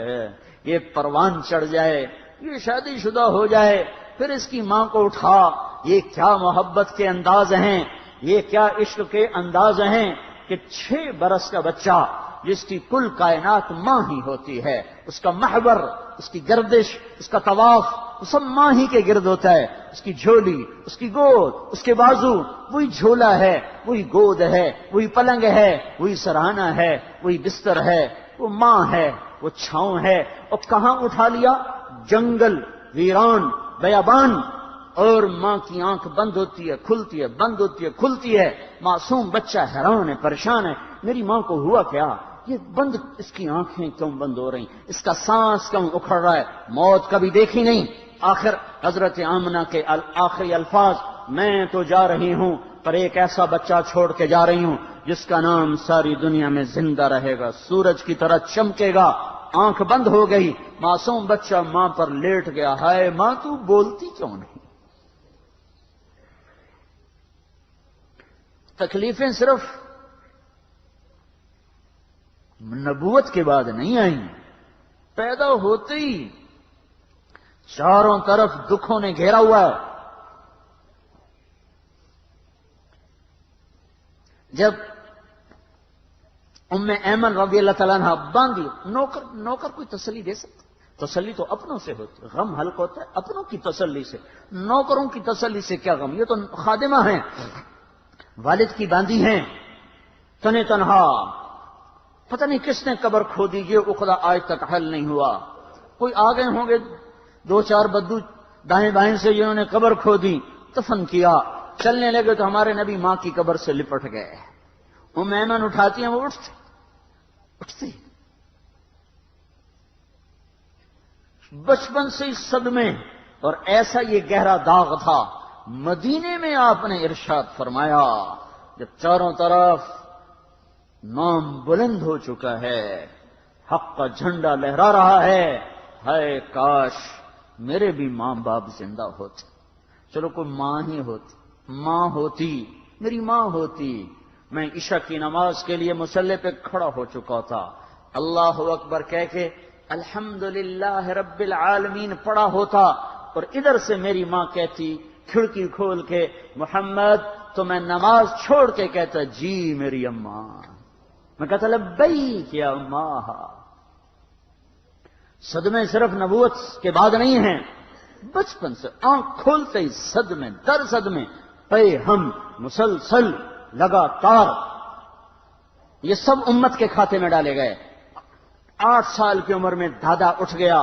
یہ پروان چڑھ جائے، یہ شادی شدہ ہو جائے، پھر اس کی ماں کو اٹھا۔ یہ کیا محبت کے انداز ہیں، یہ کیا عشق کے انداز ہیں کہ 6 برس کا بچہ جس کی کل کائنات ماں ہی ہوتی ہے، اس کا محور، اس کی گردش، اس کا طواف سب ماں ہی کے گرد ہوتا ہے، اس کی جھولی، اس کی گود، اس کے بازو، وہی جھولا ہے، وہی گود ہے، وہی پلنگ ہے، وہی سرہانہ ہے، وہی بستر ہے، وہ ماں ہے، وہ چھاؤں ہے۔ اور کہاں اٹھا لیا؟ جنگل، ویران، بیابان، اور ماں کی آنکھ بند ہوتی ہے، کھلتی ہے، بند ہوتی ہے، کھلتی ہے۔ معصوم بچہ حیران ہے، پریشان ہے، میری ماں کو ہوا کیا؟ یہ بند، اس کی آنکھیں کیوں بند ہو رہی، اس کا سانس کیوں اکھڑ رہا ہے؟ موت کبھی دیکھی نہیں۔ آخر حضرت آمنہ کے آخری الفاظ، میں تو جا رہی ہوں پر ایک ایسا بچہ چھوڑ کے جا رہی ہوں جس کا نام ساری دنیا میں زندہ رہے گا، سورج کی طرح چمکے گا۔ آنکھ بند ہو گئی، معصوم بچہ ماں پر لیٹ گیا۔ ہائے ماں، تو بولتی کیوں نہیں؟ تکلیفیں صرف نبوت کے بعد نہیں آئیں، پیدا ہوتے ہی چاروں طرف دکھوں نے گھیرا ہوا ہے۔ جب ام ایمن رضی اللہ تعالیٰ عنہ باندھی، نوکر کوئی تسلی دے سکتا؟ تسلی تو اپنوں سے ہوتی، غم حلق ہوتا ہے اپنوں کی تسلی سے، نوکروں کی تسلی سے کیا غم؟ یہ تو خادمہ ہیں، والد کی باندھی ہیں، تنے تنہا، پتہ نہیں کس نے قبر کھو دی، یہ عقدہ آج تک حل نہیں ہوا۔ کوئی آ گئے ہوں گے دو چار بدو دائیں بائیں سے، جنہوں نے قبر کھو دی، دفن کیا، چلنے لگے تو ہمارے نبی ماں کی قبر سے لپٹ گئے۔ ام ایمن اٹھاتی ہیں، وہ اٹھتی بچپن سے اس صدمے، اور ایسا یہ گہرا داغ تھا۔ مدینے میں آپ نے ارشاد فرمایا جب چاروں طرف نام بلند ہو چکا ہے، حق کا جھنڈا لہرا رہا ہے، ہائے کاش میرے بھی ماں باپ زندہ ہوتے، چلو کوئی ماں ہی ہوتی، ماں ہوتی، میری ماں ہوتی، میں عشاء کی نماز کے لیے مصلی پہ کھڑا ہو چکا تھا، اللہ اکبر کہہ کے الحمدللہ رب العالمین پڑا ہوتا، اور ادھر سے میری ماں کہتی کھڑکی کھول کے محمد، تو میں نماز چھوڑ کے کہتا جی میری اماں، میں کہتا لبیک یا اماں۔ صدمے صرف نبوت کے بعد نہیں ہیں، بچپن سے آنکھ کھولتے ہی صدمے در صدمے پہ ہم مسلسل لگاتار، یہ سب امت کے کھاتے میں ڈالے گئے۔ 8 سال کی عمر میں دادا اٹھ گیا،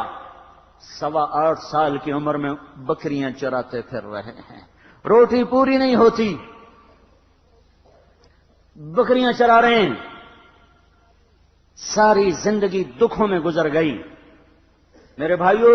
8.25 سال کی عمر میں بکریاں چراتے پھر رہے ہیں، روٹی پوری نہیں ہوتی، بکریاں چرا رہے ہیں، ساری زندگی دکھوں میں گزر گئی۔ میرے بھائیو،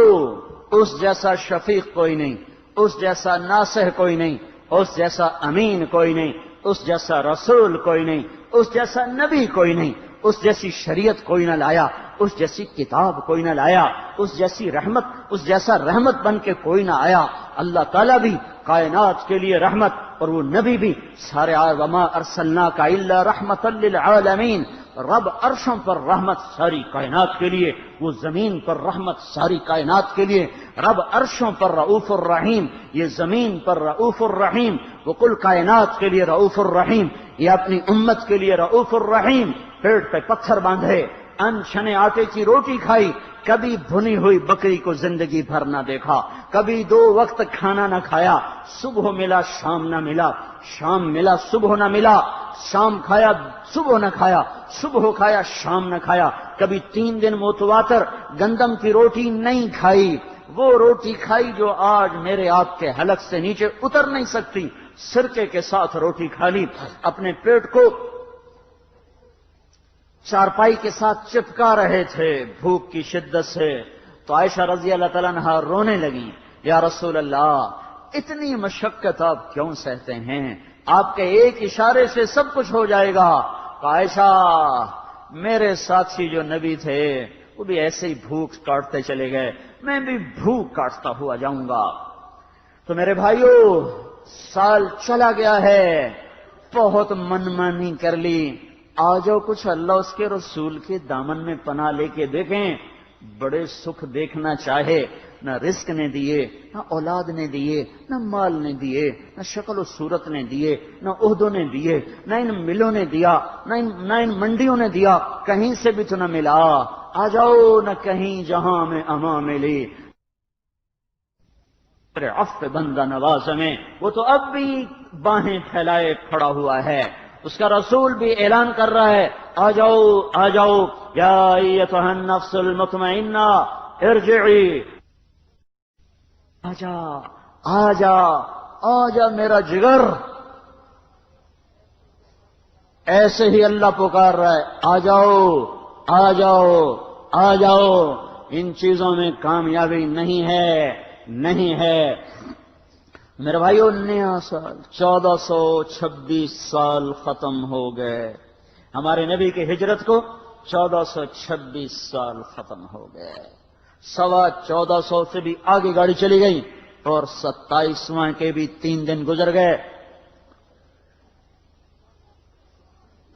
اس جیسا شفیق کوئی نہیں، اس جیسا ناصح کوئی نہیں، اس جیسا امین کوئی نہیں، اس جیسا رسول کوئی نہیں، اس جیسا نبی کوئی نہیں، اس جیسی شریعت کوئی نہ لایا، اس جیسی کتاب کوئی نہ لایا، اس جیسی رحمت، اس جیسا رحمت بن کے کوئی نہ آیا۔ اللہ تعالیٰ بھی کائنات کے لیے رحمت، اور وہ نبی بھی سارے وما ارسلناک الا رحمۃ للعالمین، رب عرشوں پر رحمت ساری کائنات کے لیے، وہ زمین پر رحمت ساری کائنات کے لیے، رب عرشوں پر رؤوف الرحیم، یہ زمین پر رؤوف الرحیم، وہ کل کائنات کے لیے رؤوف الرحیم، یہ اپنی امت کے لیے رؤوف الرحیم۔ پیٹ پہ پتھر باندھے، ان چھنے آٹے کی روٹی کھائی، کبھی بھنی ہوئی بکری کو زندگی بھر نہ دیکھا، کبھی 2 وقت کھانا نہ کھایا، صبح ملا شام نہ ملا، شام ملا صبح نہ ملا، شام کھایا صبح نہ کھایا، صبح کھایا شام نہ کھایا، کبھی 3 دن متواتر گندم کی روٹی نہیں کھائی، وہ روٹی کھائی جو آج میرے آپ کے حلق سے نیچے اتر نہیں سکتی، سرکے کے ساتھ روٹی کھا لی، اپنے پیٹ کو چارپائی کے ساتھ چپکا رہے تھے بھوک کی شدت سے، تو عائشہ رضی اللہ تعالیٰ عنہا رونے لگیں، یا رسول اللہ اتنی مشقت آپ کیوں سہتے ہیں؟ آپ کے ایک اشارے سے سب کچھ ہو جائے گا۔ تو عائشہ، میرے ساتھی جو نبی تھے وہ بھی ایسے ہی بھوک کاٹتے چلے گئے، میں بھی بھوک کاٹتا ہوا جاؤں گا۔ تو میرے بھائیو، سال چلا گیا ہے، بہت منمانی کر لی، آ جاؤ کچھ اللہ اس کے رسول کے دامن میں پناہ لے کے دیکھیں۔ بڑے سکھ دیکھنا چاہے، نہ رزق نے دیے، نہ اولاد نے دیے، نہ مال نے دیے، نہ شکل و صورت نے دیے، نہ عہدوں نے دیے، نہ ان ملوں نے دیا، نہ ان منڈیوں نے دیا، کہیں سے بھی تو نہ ملا۔ آ جاؤ نہ کہیں جہاں میں امان ملی، عفو بندہ نواز میں، وہ تو اب بھی باہیں پھیلائے کھڑا ہوا ہے، اس کا رسول بھی اعلان کر رہا ہے، آ جاؤ آ جاؤ یا ایتھا النفس المطمئنہ ارجعی، آجا آجا آجا میرا جگر۔ ایسے ہی اللہ پکار رہا ہے، آ جاؤ آ جاؤ آ جاؤ، ان چیزوں میں کامیابی نہیں ہے، نہیں ہے۔ میرے بھائیو، 1426 سال ختم ہو گئے، ہمارے نبی کی ہجرت کو 1426 سال ختم ہو گئے، 1425 سے بھی آگے گاڑی چلی گئی، اور 27واں کے بھی 3 دن گزر گئے۔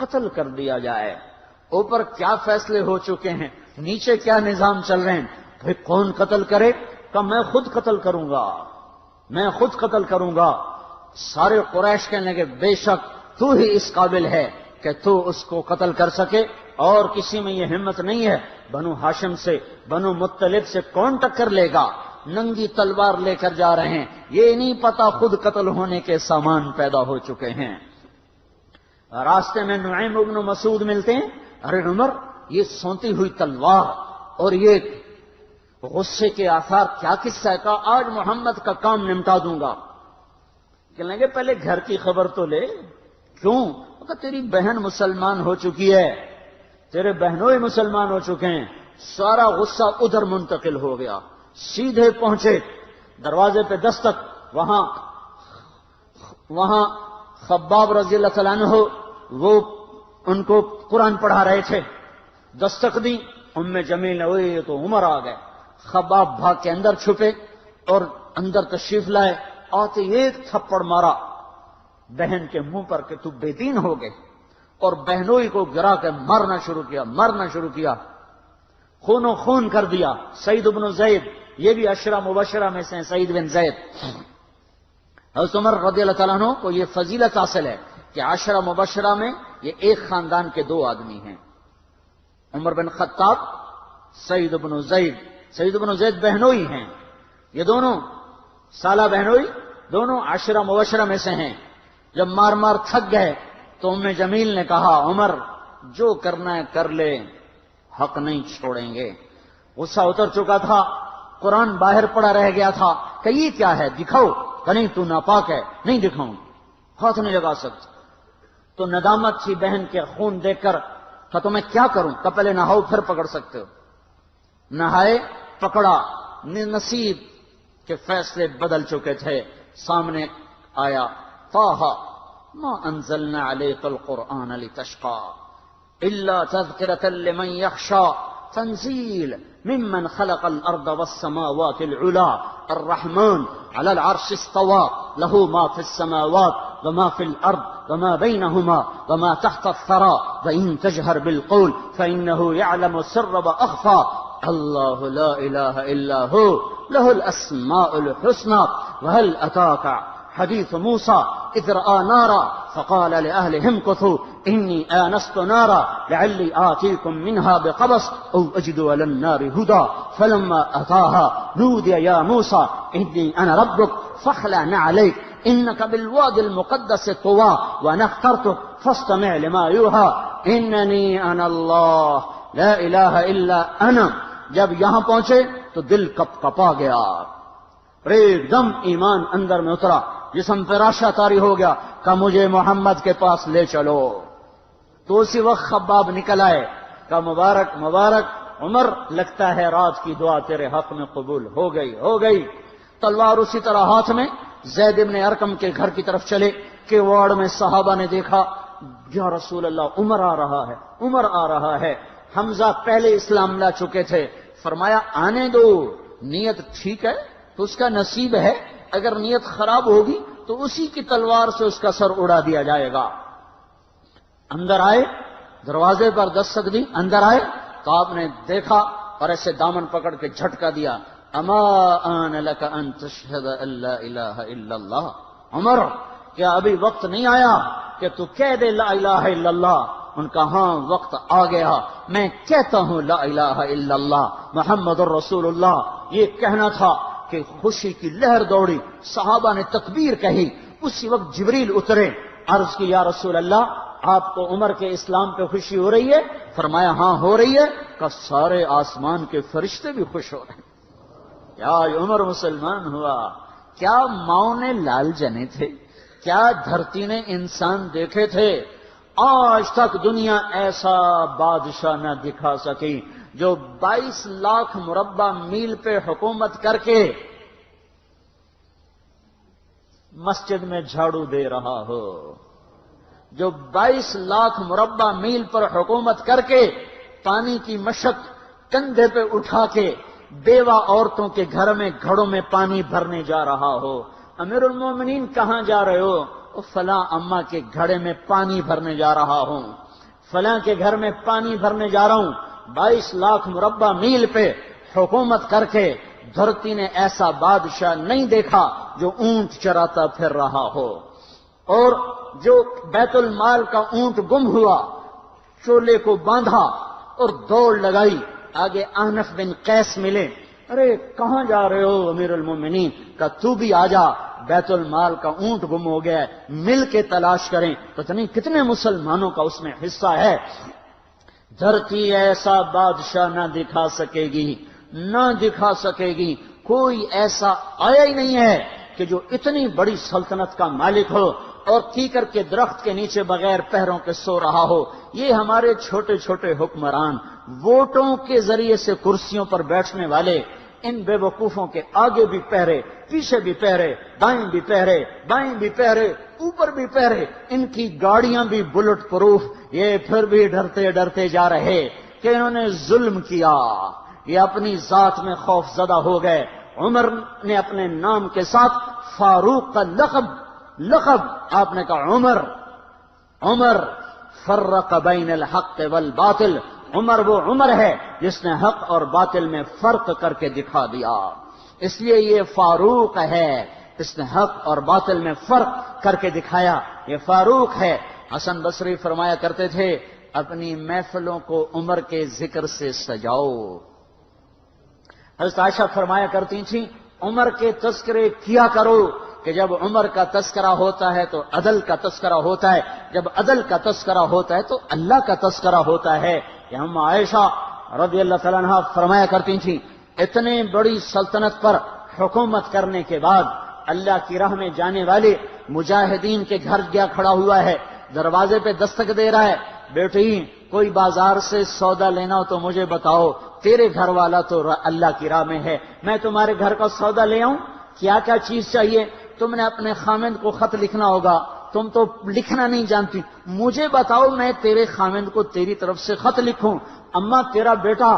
قتل کر دیا جائے۔ اوپر کیا فیصلے ہو چکے ہیں، نیچے کیا نظام چل رہے ہیں، بھئی کون قتل کرے؟ کہ میں خود قتل کروں گا، میں خود قتل کروں گا۔ سارے قریش کہنے لگے بے شک تو ہی اس قابل ہے کہ تو اس کو قتل کر سکے، اور کسی میں یہ ہمت نہیں ہے۔ بنو ہاشم سے، بنو مطلب سے کون ٹکر لے گا؟ ننگی تلوار لے کر جا رہے ہیں، یہ نہیں پتا خود قتل ہونے کے سامان پیدا ہو چکے ہیں۔ راستے میں نعیم ابن مسعود ملتے ہیں، ارے عمر یہ سونتی ہوئی تلوار اور یہ غصے کے آثار کیا قصہ ہے؟ کہ آج محمد کا کام نمٹا دوں گا۔ کہنے لگے پہلے گھر کی خبر تو لے۔ کیوں؟ کہ تیری بہن مسلمان ہو چکی ہے، تیرے بہنوں ہی مسلمان ہو چکے ہیں۔ سارا غصہ ادھر منتقل ہو گیا، سیدھے پہنچے دروازے پہ دستک، وہاں خباب رضی اللہ تعالیٰ عنہ وہ ان کو قرآن پڑھا رہے تھے، دستک دی، ام جمیل نے ہوئی یہ تو عمر آ گئے۔ خباب بھاگ کے اندر چھپے اور اندر تشریف لائے، آتے ایک تھپڑ مارا بہن کے منہ پر کہ تو بے دین ہو گئے، اور بہنوئی کو گرا کے مارنا شروع کیا، خون و خون کر دیا۔ سعید بن زید، یہ بھی عشرہ مبشرہ میں سے ہیں، سعید بن زید۔ حضرت عمر رضی اللہ تعالیٰ عنہ کو یہ فضیلت حاصل ہے کہ عشرہ مبشرہ میں یہ ایک خاندان کے دو آدمی ہیں، عمر بن خطاب، سعید بن زید۔ سعید بن زید بہنوئی ہیں، یہ دونوں سالہ بہنوئی، دونوں عشرہ مبشرہ میں سے ہیں۔ جب مار مار تھک گئے تو ام جمیل نے کہا عمر جو کرنا ہے کر لے، حق نہیں چھوڑیں گے۔ غصہ اتر چکا تھا، قرآن باہر پڑا رہ گیا تھا کہ یہ کیا ہے دکھاؤ، کہ نہیں تو ناپاک ہے، نہیں دکھاؤں، ہاتھ نہیں لگا سکتا۔ تو ندامت تھی بہن کے خون دیکھ کر، کہ تو میں کیا کروں؟ کہ پہلے نہاؤ پھر پکڑ سکتے ہو۔ نہائے، پکڑا، نصیب کے فیصلے بدل چکے تھے۔ سامنے آیا طٰہ ما انزلنا علیک القرآن لتشقى الا تذکرۃ لمن یخشى تنزیل ممن خلق الارض والسماوات العلی الرحمن على العرش استوى له ما في السماوات وما في الارض وما بينهما وما تحت الثرى وان تجهر بالقول فانه يعلم السر واخفى اللہ لا الہ الا ہو لہ الاسماء الحسنى وهل اتاك حدیث موسیٰ اذ رأى نارا فقال لأهلهم امكثوا انی آنست نارا لعلی آتیکم منها بقبس او اجد على النار هدى فلما اتاها نودي يا موسى انی انا ربك فاخلع نعليك انك بالوادي المقدس طوى وانا اخترتك فاستمع لما يوحى انني انا اللہ لا الہ الا انا۔ جب یہاں پہنچے تو دل کپ کپا گیا، ایک دم ایمان اندر میں اترا، جسم پہ راشا طاری ہو گیا کہ مجھے محمد کے پاس لے چلو۔ تو اسی وقت خباب نکل آئے کہ مبارک مبارک عمر، لگتا ہے رات کی دعا تیرے حق میں قبول ہو گئی۔ تلوار اسی طرح ہاتھ میں زید بن ارقم کے گھر کی طرف چلے کہ وارڈ میں صحابہ نے دیکھا یا رسول اللہ عمر آ رہا ہے۔ حمزہ پہلے اسلام لا چکے تھے، فرمایا آنے دو، نیت ٹھیک ہے تو اس کا نصیب ہے، اگر نیت خراب ہوگی تو اسی کی تلوار سے اس کا سر اڑا دیا جائے گا۔ اندر آئے، دروازے پر دستک دی، اندر آئے تو آپ نے دیکھا اور ایسے دامن پکڑ کے جھٹکا دیا، اما آن لک ان تشہد ان لا الہ الا اللہ، عمر کیا ابھی وقت نہیں آیا کہ تو کہہ دے لا الہ الا اللہ؟ ان کا ہاں وقت آ گیا، میں کہتا ہوں لا الہ الا اللہ محمد الرسول اللہ۔ یہ کہنا تھا کہ خوشی کی لہر دوڑی، صحابہ نے تکبیر کہی، اسی وقت جبریل اترے، عرض کی یا رسول اللہ آپ کو عمر کے اسلام پہ خوشی ہو رہی ہے؟ فرمایا ہاں ہو رہی ہے، کہ سارے آسمان کے فرشتے بھی خوش ہو رہے ہیں۔ کیا عمر مسلمان ہوا، کیا ماؤں نے لال جنے تھے، کیا دھرتی نے انسان دیکھے تھے، آج تک دنیا ایسا بادشاہ نہ دکھا سکی جو 22 لاکھ مربع میل پہ حکومت کر کے مسجد میں جھاڑو دے رہا ہو، جو 22 لاکھ مربع میل پر حکومت کر کے پانی کی مشق کندھے پہ اٹھا کے بیوہ عورتوں کے گھر میں گھڑوں میں پانی بھرنے جا رہا ہو۔ امیر المومنین کہاں جا رہے ہو؟ فلاں اماں کے گھڑے میں پانی بھرنے جا رہا ہوں۔ فلاں کے گھر میں پانی بھرنے جا رہا ہوں، 22 لاکھ مربع میل پہ حکومت کر کے دھرتی نے ایسا بادشاہ نہیں دیکھا جو اونٹ چراتا پھر رہا ہو۔ اور جو بیت المال کا اونٹ گم ہوا، چولے کو باندھا اور دوڑ لگائی، آگے احنف بن قیس ملے، ارے کہاں جا رہے ہو امیر المومنین؟ کہا تو بھی آ جا، بیت المال کا اونٹ گم ہو گیا ہے، مل کے تلاش کریں۔ پتہ نہیں کتنے مسلمانوں کا اس میں حصہ ہے۔ دھرتی ایسا بادشاہ نہ دکھا سکے گی، نہ دکھا سکے گی، کوئی ایسا آیا ہی نہیں ہے کہ جو اتنی بڑی سلطنت کا مالک ہو اور کیکر کے درخت کے نیچے بغیر پہروں کے سو رہا ہو۔ یہ ہمارے چھوٹے چھوٹے حکمران، ووٹوں کے ذریعے سے کرسیوں پر بیٹھنے والے، ان بے وقوفوں کے آگے بھی پہرے، پیچھے بھی پہرے، دائیں بھی پہرے، بائیں بھی پہرے، اوپر بھی پہرے، ان کی گاڑیاں بھی بلٹ پروف، یہ پھر بھی ڈرتے ڈرتے جا رہے کہ انہوں نے ظلم کیا، یہ اپنی ذات میں خوف زدہ ہو گئے۔ عمر نے اپنے نام کے ساتھ فاروق کا لقب آپ نے کہا عمر فرق بین الحق والباطل، عمر وہ عمر ہے جس نے حق اور باطل میں فرق کر کے دکھا دیا، اس لیے یہ فاروق ہے، اس نے حق اور باطل میں فرق کر کے دکھایا، یہ فاروق ہے۔ حسن بصری فرمایا کرتے تھے اپنی محفلوں کو عمر کے ذکر سے سجاؤ۔ حضرت عائشہ فرمایا کرتی تھیں عمر کے تذکرے کیا کرو کہ جب عمر کا تذکرہ ہوتا ہے تو عدل کا تذکرہ ہوتا ہے، جب عدل کا تذکرہ ہوتا ہے تو اللہ کا تذکرہ ہوتا ہے۔ کہ ہم عائشہ رضی اللہ تعالیٰ عنہ فرمایا کرتی تھیں اتنے بڑی سلطنت پر حکومت کرنے کے بعد اللہ کی راہ میں جانے والے مجاہدین کے گھر گیا کھڑا ہوا ہے، دروازے پہ دستک دے رہا ہے، بیٹی کوئی بازار سے سودا لینا ہو تو مجھے بتاؤ، تیرے گھر والا تو اللہ کی راہ میں ہے، میں تمہارے گھر کا سودا لے آؤں، کیا کیا چیز چاہیے؟ تم نے اپنے خامند کو خط لکھنا ہوگا، تم تو لکھنا نہیں جانتی، مجھے بتاؤ میں تیرے خامند کو تیری طرف سے خط لکھوں۔ اما تیرا بیٹا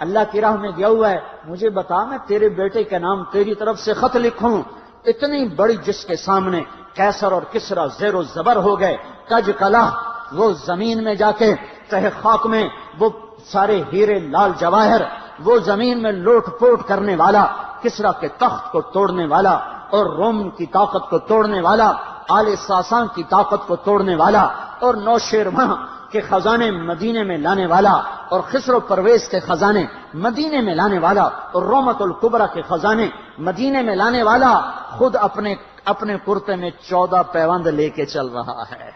اللہ کی راہ میں گیا ہوا ہے، مجھے بتا میں تیرے بیٹے کے نام تیری طرف سے خط لکھوں۔ اتنی بڑی جس کے سامنے قیصر اور کسرا زیر و زبر ہو گئے، کج کلا، وہ زمین میں جا کے تہ خاک میں وہ سارے ہیرے لال جواہر، وہ زمین میں لوٹ پوٹ کرنے والا، کسرا کے تخت کو توڑنے والا اور روم کی طاقت کو توڑنے والا، آل ساسان کی طاقت کو توڑنے والا اور نوشیروان کے خزانے مدینے میں لانے والا اور خسرو پرویز کے خزانے مدینے میں لانے والا اور رومت الکبرا کے خزانے مدینے میں لانے والا خود اپنے کرتے میں 14 پیوند لے کے چل رہا ہے۔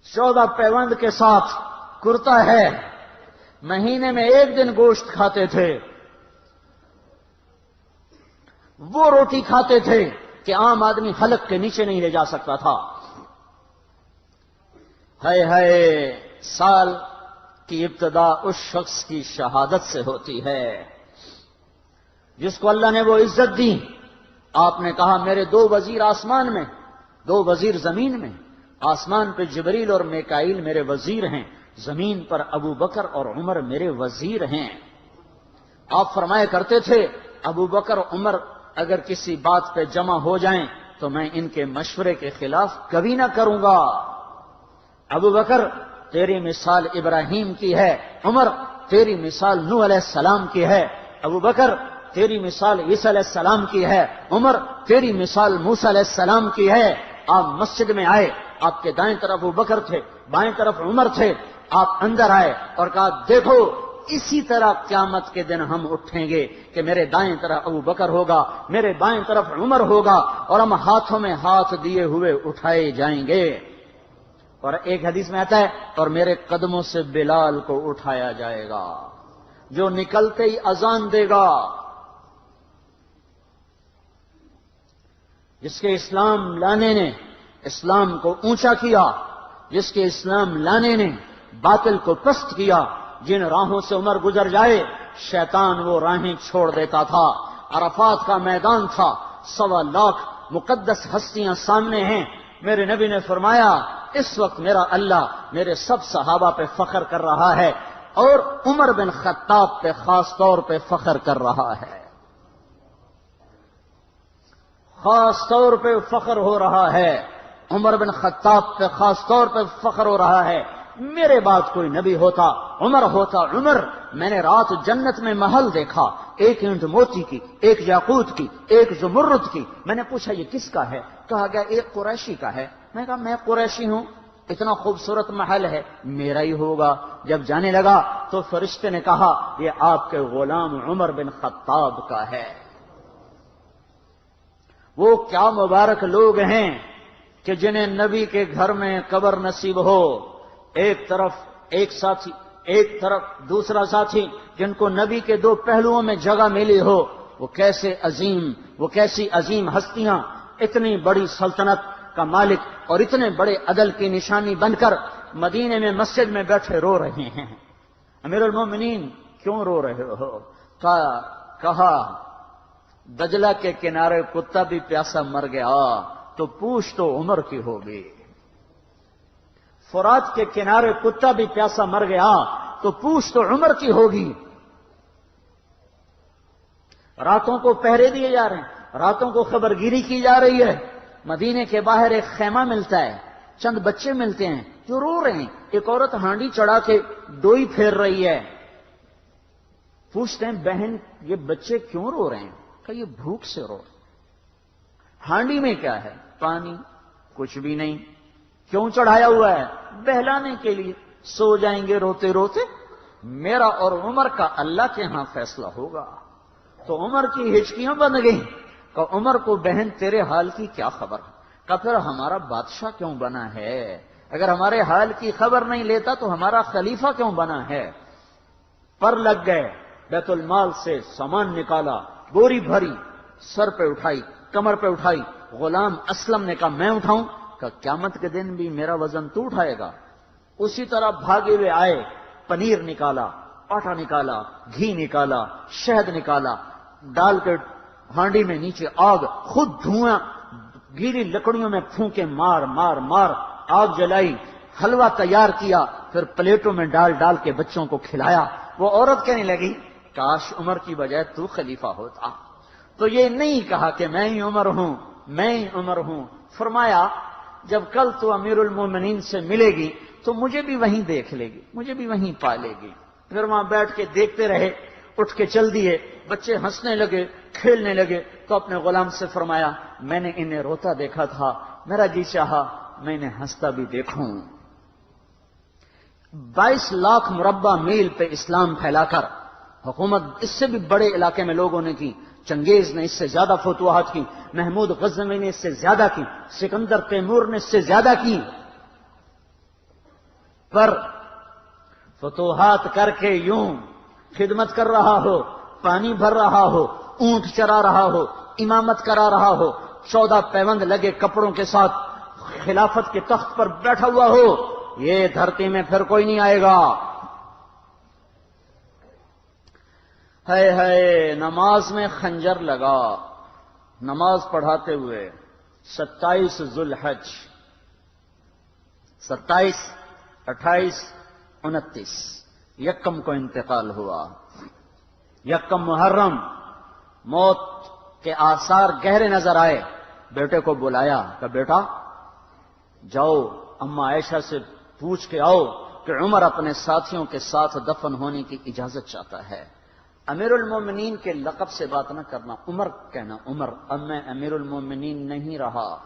14 پیوند کے ساتھ کرتا ہے، مہینے میں 1 دن گوشت کھاتے تھے، وہ روٹی کھاتے تھے کہ عام آدمی حلق کے نیچے نہیں لے جا سکتا تھا۔ ہے سال کی ابتدا اس شخص کی شہادت سے ہوتی ہے جس کو اللہ نے وہ عزت دی۔ آپ نے کہا میرے 2 وزیر آسمان میں، 2 وزیر زمین میں، آسمان پہ جبریل اور میکائیل میرے وزیر ہیں، زمین پر ابو بکر اور عمر میرے وزیر ہیں۔ آپ فرمایا کرتے تھے ابو بکر عمر اگر کسی بات پہ جمع ہو جائیں تو میں ان کے مشورے کے خلاف کبھی نہ کروں گا۔ ابو بکر تیری مثال ابراہیم کی ہے، عمر تیری مثال نوح علیہ السلام کی ہے، ابو بکر تیری مثال عیسیٰ علیہ السلام کی ہے، عمر تیری مثال موسیٰ علیہ السلام کی ہے۔ آپ مسجد میں آئے، آپ کے دائیں طرف ابو بکر تھے، بائیں طرف عمر تھے، آپ اندر آئے اور کہا دیکھو اسی طرح قیامت کے دن ہم اٹھیں گے کہ میرے دائیں طرف ابو بکر ہوگا، میرے بائیں طرف عمر ہوگا اور ہم ہاتھوں میں ہاتھ دیے ہوئے اٹھائے جائیں گے۔ اور ایک حدیث میں آتا ہے اور میرے قدموں سے بلال کو اٹھایا جائے گا جو نکلتے ہی اذان دے گا۔ جس کے اسلام لانے نے اسلام کو اونچا کیا، جس کے اسلام لانے نے باطل کو پست کیا، جن راہوں سے عمر گزر جائے شیطان وہ راہیں چھوڑ دیتا تھا۔ عرفات کا میدان تھا، 1.25 لاکھ مقدس ہستیاں سامنے ہیں، میرے نبی نے فرمایا اس وقت میرا اللہ میرے سب صحابہ پہ فخر کر رہا ہے اور عمر بن خطاب پہ خاص طور پہ فخر کر رہا ہے، خاص طور پہ فخر ہو رہا ہے۔ عمر بن خطاب پہ خاص طور پہ فخر ہو رہا ہے، میرے بعد کوئی نبی ہوتا عمر ہوتا عمر۔ میں نے رات جنت میں محل دیکھا، ایک اینٹ موتی کی، ایک یاقوت کی، ایک زمرد کی۔ میں نے پوچھا یہ کس کا ہے؟ کہا گیا ایک قریشی کا ہے۔ میں نے کہا میں قریشی ہوں، اتنا خوبصورت محل ہے، میرا ہی ہوگا۔ جب جانے لگا تو فرشتے نے کہا یہ آپ کے غلام عمر بن خطاب کا ہے۔ وہ کیا مبارک لوگ ہیں کہ جنہیں نبی کے گھر میں قبر نصیب ہو، ایک طرف ایک ساتھی، ایک طرف دوسرا ساتھی، جن کو نبی کے دو پہلوؤں میں جگہ ملی ہو۔ وہ کیسی عظیم ہستیاں، اتنی بڑی سلطنت کا مالک اور اتنے بڑے عدل کی نشانی بن کر مدینے میں مسجد میں بیٹھے رو رہے ہیں۔ امیر المومنین کیوں رو رہے ہو؟ کہا دجلہ کے کنارے کتا بھی پیاسا مر گیا تو پوچھ تو عمر کی ہوگی، فرات کے کنارے کتا بھی پیاسا مر گیا تو پوچھ تو عمر کی ہوگی۔ راتوں کو پہرے دیے جا رہے ہیں، راتوں کو خبرگیری کی جا رہی ہے۔ مدینے کے باہر ایک خیمہ ملتا ہے، چند بچے ملتے ہیں جو رو رہے ہیں۔ ایک عورت ہانڈی چڑھا کے ڈوئی پھیر رہی ہے۔ پوچھتے ہیں بہن یہ بچے کیوں رو رہے ہیں؟ کہ یہ بھوک سے رو رہے ہیں۔ ہانڈی میں کیا ہے؟ پانی، کچھ بھی نہیں۔ کیوں چڑھایا ہوا ہے؟ بہلانے کے لیے، سو جائیں گے روتے روتے۔ میرا اور عمر کا اللہ کے ہاں فیصلہ ہوگا۔ تو عمر کی ہچکیاں بن گئیں کہ عمر کو بہن تیرے حال کی کیا خبر؟ کہ پھر ہمارا بادشاہ کیوں بنا ہے؟ اگر ہمارے حال کی خبر نہیں لیتا تو ہمارا خلیفہ کیوں بنا ہے؟ پر لگ گئے، بیت المال سے سامان نکالا، بوری بھری، سر پہ اٹھائی، کمر پہ اٹھائی۔ غلام اسلم نے کہا میں اٹھاؤں؟ کہ قیامت کے دن بھی میرا وزن تو اٹھائے گا۔ اسی طرح بھاگے ہوئے آئے، پنیر نکالا، آٹا نکالا، گھی نکالا، شہد نکالا، ڈال کے ہانڈی میں نیچے آگ، خود دھواں، گیلی لکڑیوں میں پھونکے مار مار مار آگ جلائی، حلوہ تیار کیا، پھر پلیٹوں میں ڈال ڈال کے بچوں کو کھلایا۔ وہ عورت کہنے لگی کاش عمر کی بجائے تو خلیفہ ہوتا۔ تو یہ نہیں کہا کہ میں ہی عمر ہوں، میں ہی عمر ہوں۔ فرمایا جب کل تو امیر المومنین سے ملے گی تو مجھے بھی وہیں دیکھ لے گی، مجھے بھی وہیں پالے گی۔ پھر وہاں بیٹھ کے دیکھتے رہے، اٹھ کے چل دیے۔ بچے ہنسنے لگے، کھیلنے لگے تو اپنے غلام سے فرمایا میں نے انہیں روتا دیکھا تھا، میرا جی چاہا میں انہیں ہنستا بھی دیکھوں۔ 22 لاکھ مربع میل پہ اسلام پھیلا کر حکومت اس سے بھی بڑے علاقے میں لوگوں نے کی۔ چنگیز نے اس سے زیادہ فتوحات کی، محمود غزنوی نے اس سے زیادہ کی، سکندر تیمور نے اس سے زیادہ کی۔ پر فتوحات کر کے یوں خدمت کر رہا ہو، پانی بھر رہا ہو، اونٹ چرا رہا ہو، امامت کرا رہا ہو، 14 پیوند لگے کپڑوں کے ساتھ خلافت کے تخت پر بیٹھا ہوا ہو، یہ دھرتی میں پھر کوئی نہیں آئے گا۔ ہے نماز میں خنجر لگا، نماز پڑھاتے ہوئے 27 ذوالحج، 27، 28، 29 یکم کو انتقال ہوا۔ یکم محرم موت کے آثار گہرے نظر آئے۔ بیٹے کو بلایا کہ بیٹا جاؤ اما عائشہ سے پوچھ کے آؤ کہ عمر اپنے ساتھیوں کے ساتھ دفن ہونے کی اجازت چاہتا ہے۔ امیر المومنین کے لقب سے بات نہ کرنا، عمر کہنا، عمر اب میں امیر المومنین نہیں رہا۔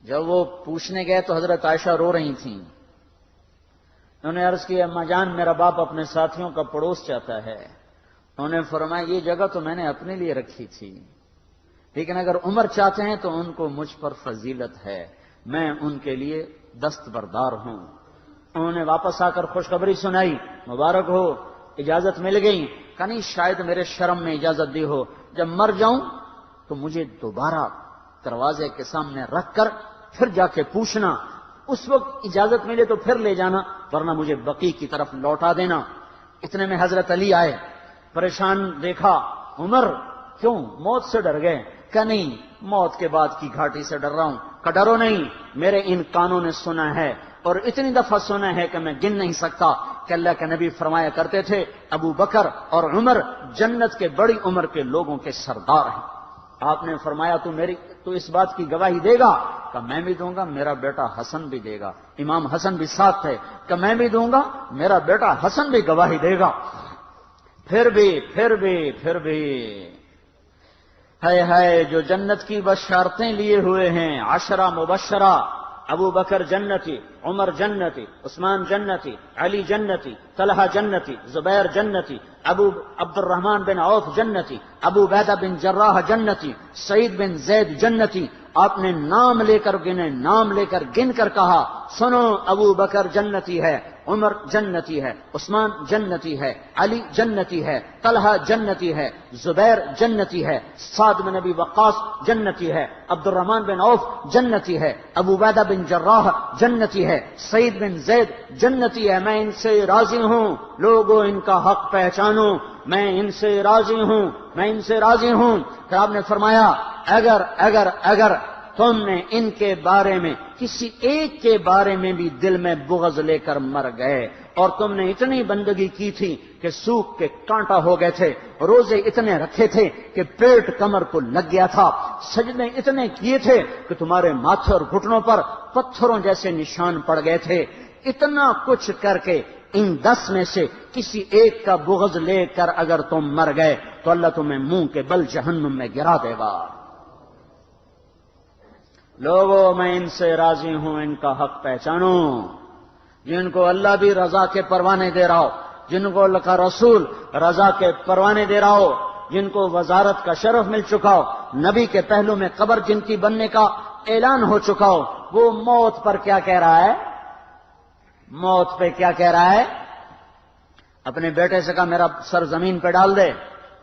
جب وہ پوچھنے گئے تو حضرت عائشہ رو رہی تھیں۔ انہوں نے عرض کی اما جان میرا باپ اپنے ساتھیوں کا پڑوس چاہتا ہے۔ انہوں نے فرمایا یہ جگہ تو میں نے اپنے لیے رکھی تھی، لیکن اگر عمر چاہتے ہیں تو ان کو مجھ پر فضیلت ہے، میں ان کے لیے دستبردار ہوں۔ انہوں نے واپس آ کر خوشخبری سنائی، مبارک ہو اجازت مل گئی۔ کہ نہیں شاید میرے شرم میں اجازت دی ہو، جب مر جاؤں تو مجھے دوبارہ دروازے کے سامنے رکھ کر پھر جا کے پوچھنا، اس وقت اجازت ملے تو پھر لے جانا، ورنہ مجھے بقیع کی طرف لوٹا دینا۔ اتنے میں حضرت علی آئے، پریشان دیکھا، عمر کیوں موت سے ڈر گئے؟ کہ نہیں موت کے بعد کی گھاٹی سے ڈر رہا ہوں۔ کہ ڈرو نہیں، میرے ان کانوں نے سنا ہے اور اتنی دفعہ سنا ہے کہ میں گن نہیں سکتا کہ اللہ کے نبی فرمایا کرتے تھے ابو بکر اور عمر جنت کے بڑی عمر کے لوگوں کے سردار ہیں۔ آپ نے فرمایا تو اس بات کی گواہی دے گا؟ کہ میں بھی دوں گا، میرا بیٹا حسن بھی دے گا۔ امام حسن بھی ساتھ تھے کہ میں بھی دوں گا، میرا بیٹا حسن بھی گواہی دے گا۔ پھر بھی ہے جو جنت کی بشارتیں لیے ہوئے ہیں، 10 مبشرہ، ابو بکر جنتی، عمر جنتی، عثمان جنتی، علی جنتی، طلحہ جنتی، زبیر جنتی، ابو عبد الرحمن بن عوف جنتی، ابو عبیدہ بن جراح جنتی، سعید بن زید جنتی۔ آپ نے نام لے کر گن کر کہا، سنو ابو بکر جنتی ہے، عمر جنتی ہے، عثمان جنتی ہے، علی جنتی ہے، طلحہ جنتی ہے، زبیر جنتی ہے، سعد بن ابی وقاص جنتی ہے، عبد الرحمن بن عوف جنتی ہے، ابو عبیدہ بن جراح جنتی ہے، سعید بن زید جنتی ہے۔ میں ان سے راضی ہوں، لوگوں ان کا حق پہچانو، میں ان سے راضی ہوں۔ پھر آپ نے فرمایا اگر تم نے ان کے بارے میں کسی ایک کے بارے میں بھی دل میں بغض لے کر مر گئے، اور تم نے اتنی بندگی کی تھی کہ سوکھ کے کانٹا ہو گئے تھے، روزے اتنے رکھے تھے کہ پیٹ کمر کو لگ گیا تھا، سجدے اتنے کیے تھے کہ تمہارے ماتھے اور گھٹنوں پر پتھروں جیسے نشان پڑ گئے تھے، اتنا کچھ کر کے ان 10 میں سے کسی ایک کا بغض لے کر اگر تم مر گئے تو اللہ تمہیں منہ کے بل جہنم میں گرا دے گا۔ لوگوں میں ان سے راضی ہوں، ان کا حق پہچانو۔ جن کو اللہ بھی رضا کے پروانے دے رہا ہو، جن کو اللہ کا رسول رضا کے پروانے دے رہا ہو، جن کو وزارت کا شرف مل چکا ہو، نبی کے پہلو میں قبر جن کی بننے کا اعلان ہو چکا ہو، وہ موت پر کیا کہہ رہا ہے؟ موت پہ کیا کہہ رہا ہے؟ اپنے بیٹے سے کہا میرا سر زمین پہ ڈال دے۔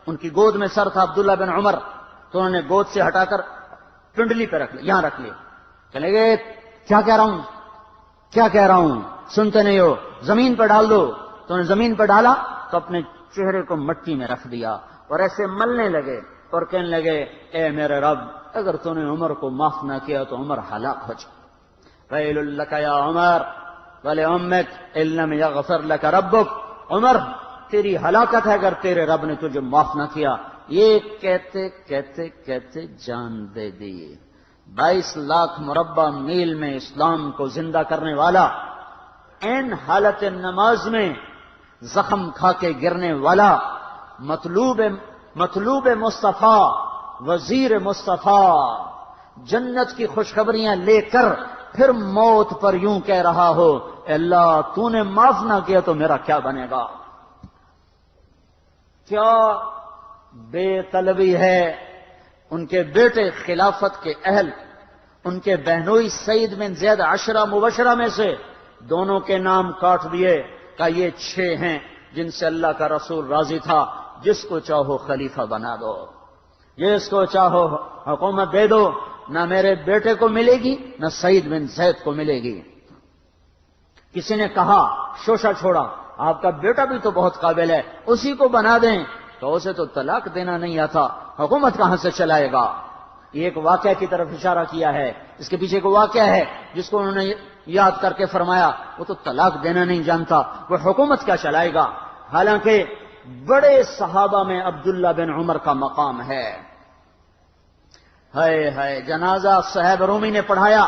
ان کی گود میں سر تھا عبداللہ بن عمر، تو انہوں نے گود سے ہٹا کر پنڈلی پہ رکھ لیا، یہاں رکھ لیا۔ چلے گئے، کیا کہہ رہا ہوں سنتے نہیں ہو، زمین پہ ڈال دو۔ تو انہوں نے زمین پہ ڈالا تو اپنے چہرے کو مٹی میں رکھ دیا اور ایسے ملنے لگے اور کہنے لگے، اے میرے رب، اگر تو نے عمر کو معاف نہ کیا تو عمر ہلاک ہو جائے۔ ویل لک یا عمر ولامک ان لم یغفر لک ربک، عمر تیری ہلاکت ہے اگر تیرے رب نے تجھے معاف نہ کیا۔ یہ کہتے جان دے دی۔ 22 لاکھ مربع میل میں اسلام کو زندہ کرنے والا، این حالت نماز میں زخم کھا کے گرنے والا، مطلوب مصطفیٰ، وزیر مصطفیٰ، جنت کی خوشخبریاں لے کر پھر موت پر یوں کہہ رہا ہو، اے اللہ تو نے معاف نہ کیا تو میرا کیا بنے گا؟ کیا بے طلبی ہے۔ ان کے بیٹے خلافت کے اہل، ان کے بہنوئی سعید بن زید 10 مبشرہ میں سے دونوں کے نام کاٹ دیے کہ یہ 6 ہیں جن سے اللہ کا رسول راضی تھا، جس کو چاہو خلیفہ بنا دو، جس کو چاہو حکومت دے دو، نہ میرے بیٹے کو ملے گی نہ سعید بن زید کو ملے گی۔ کسی نے کہا شوشہ چھوڑا، آپ کا بیٹا بھی تو بہت قابل ہے، اسی کو بنا دیں۔ تو اسے تو طلاق دینا نہیں آتا، حکومت کہاں سے چلائے گا؟ یہ ایک واقعہ کی طرف اشارہ کیا ہے، اس کے پیچھے کو واقعہ ہے جس کو انہوں نے یاد کر کے فرمایا وہ تو طلاق دینا نہیں جانتا، وہ حکومت کیا چلائے گا؟ حالانکہ بڑے صحابہ میں عبداللہ بن عمر کا مقام ہے۔ ہے جنازہ صہیب رومی نے پڑھایا،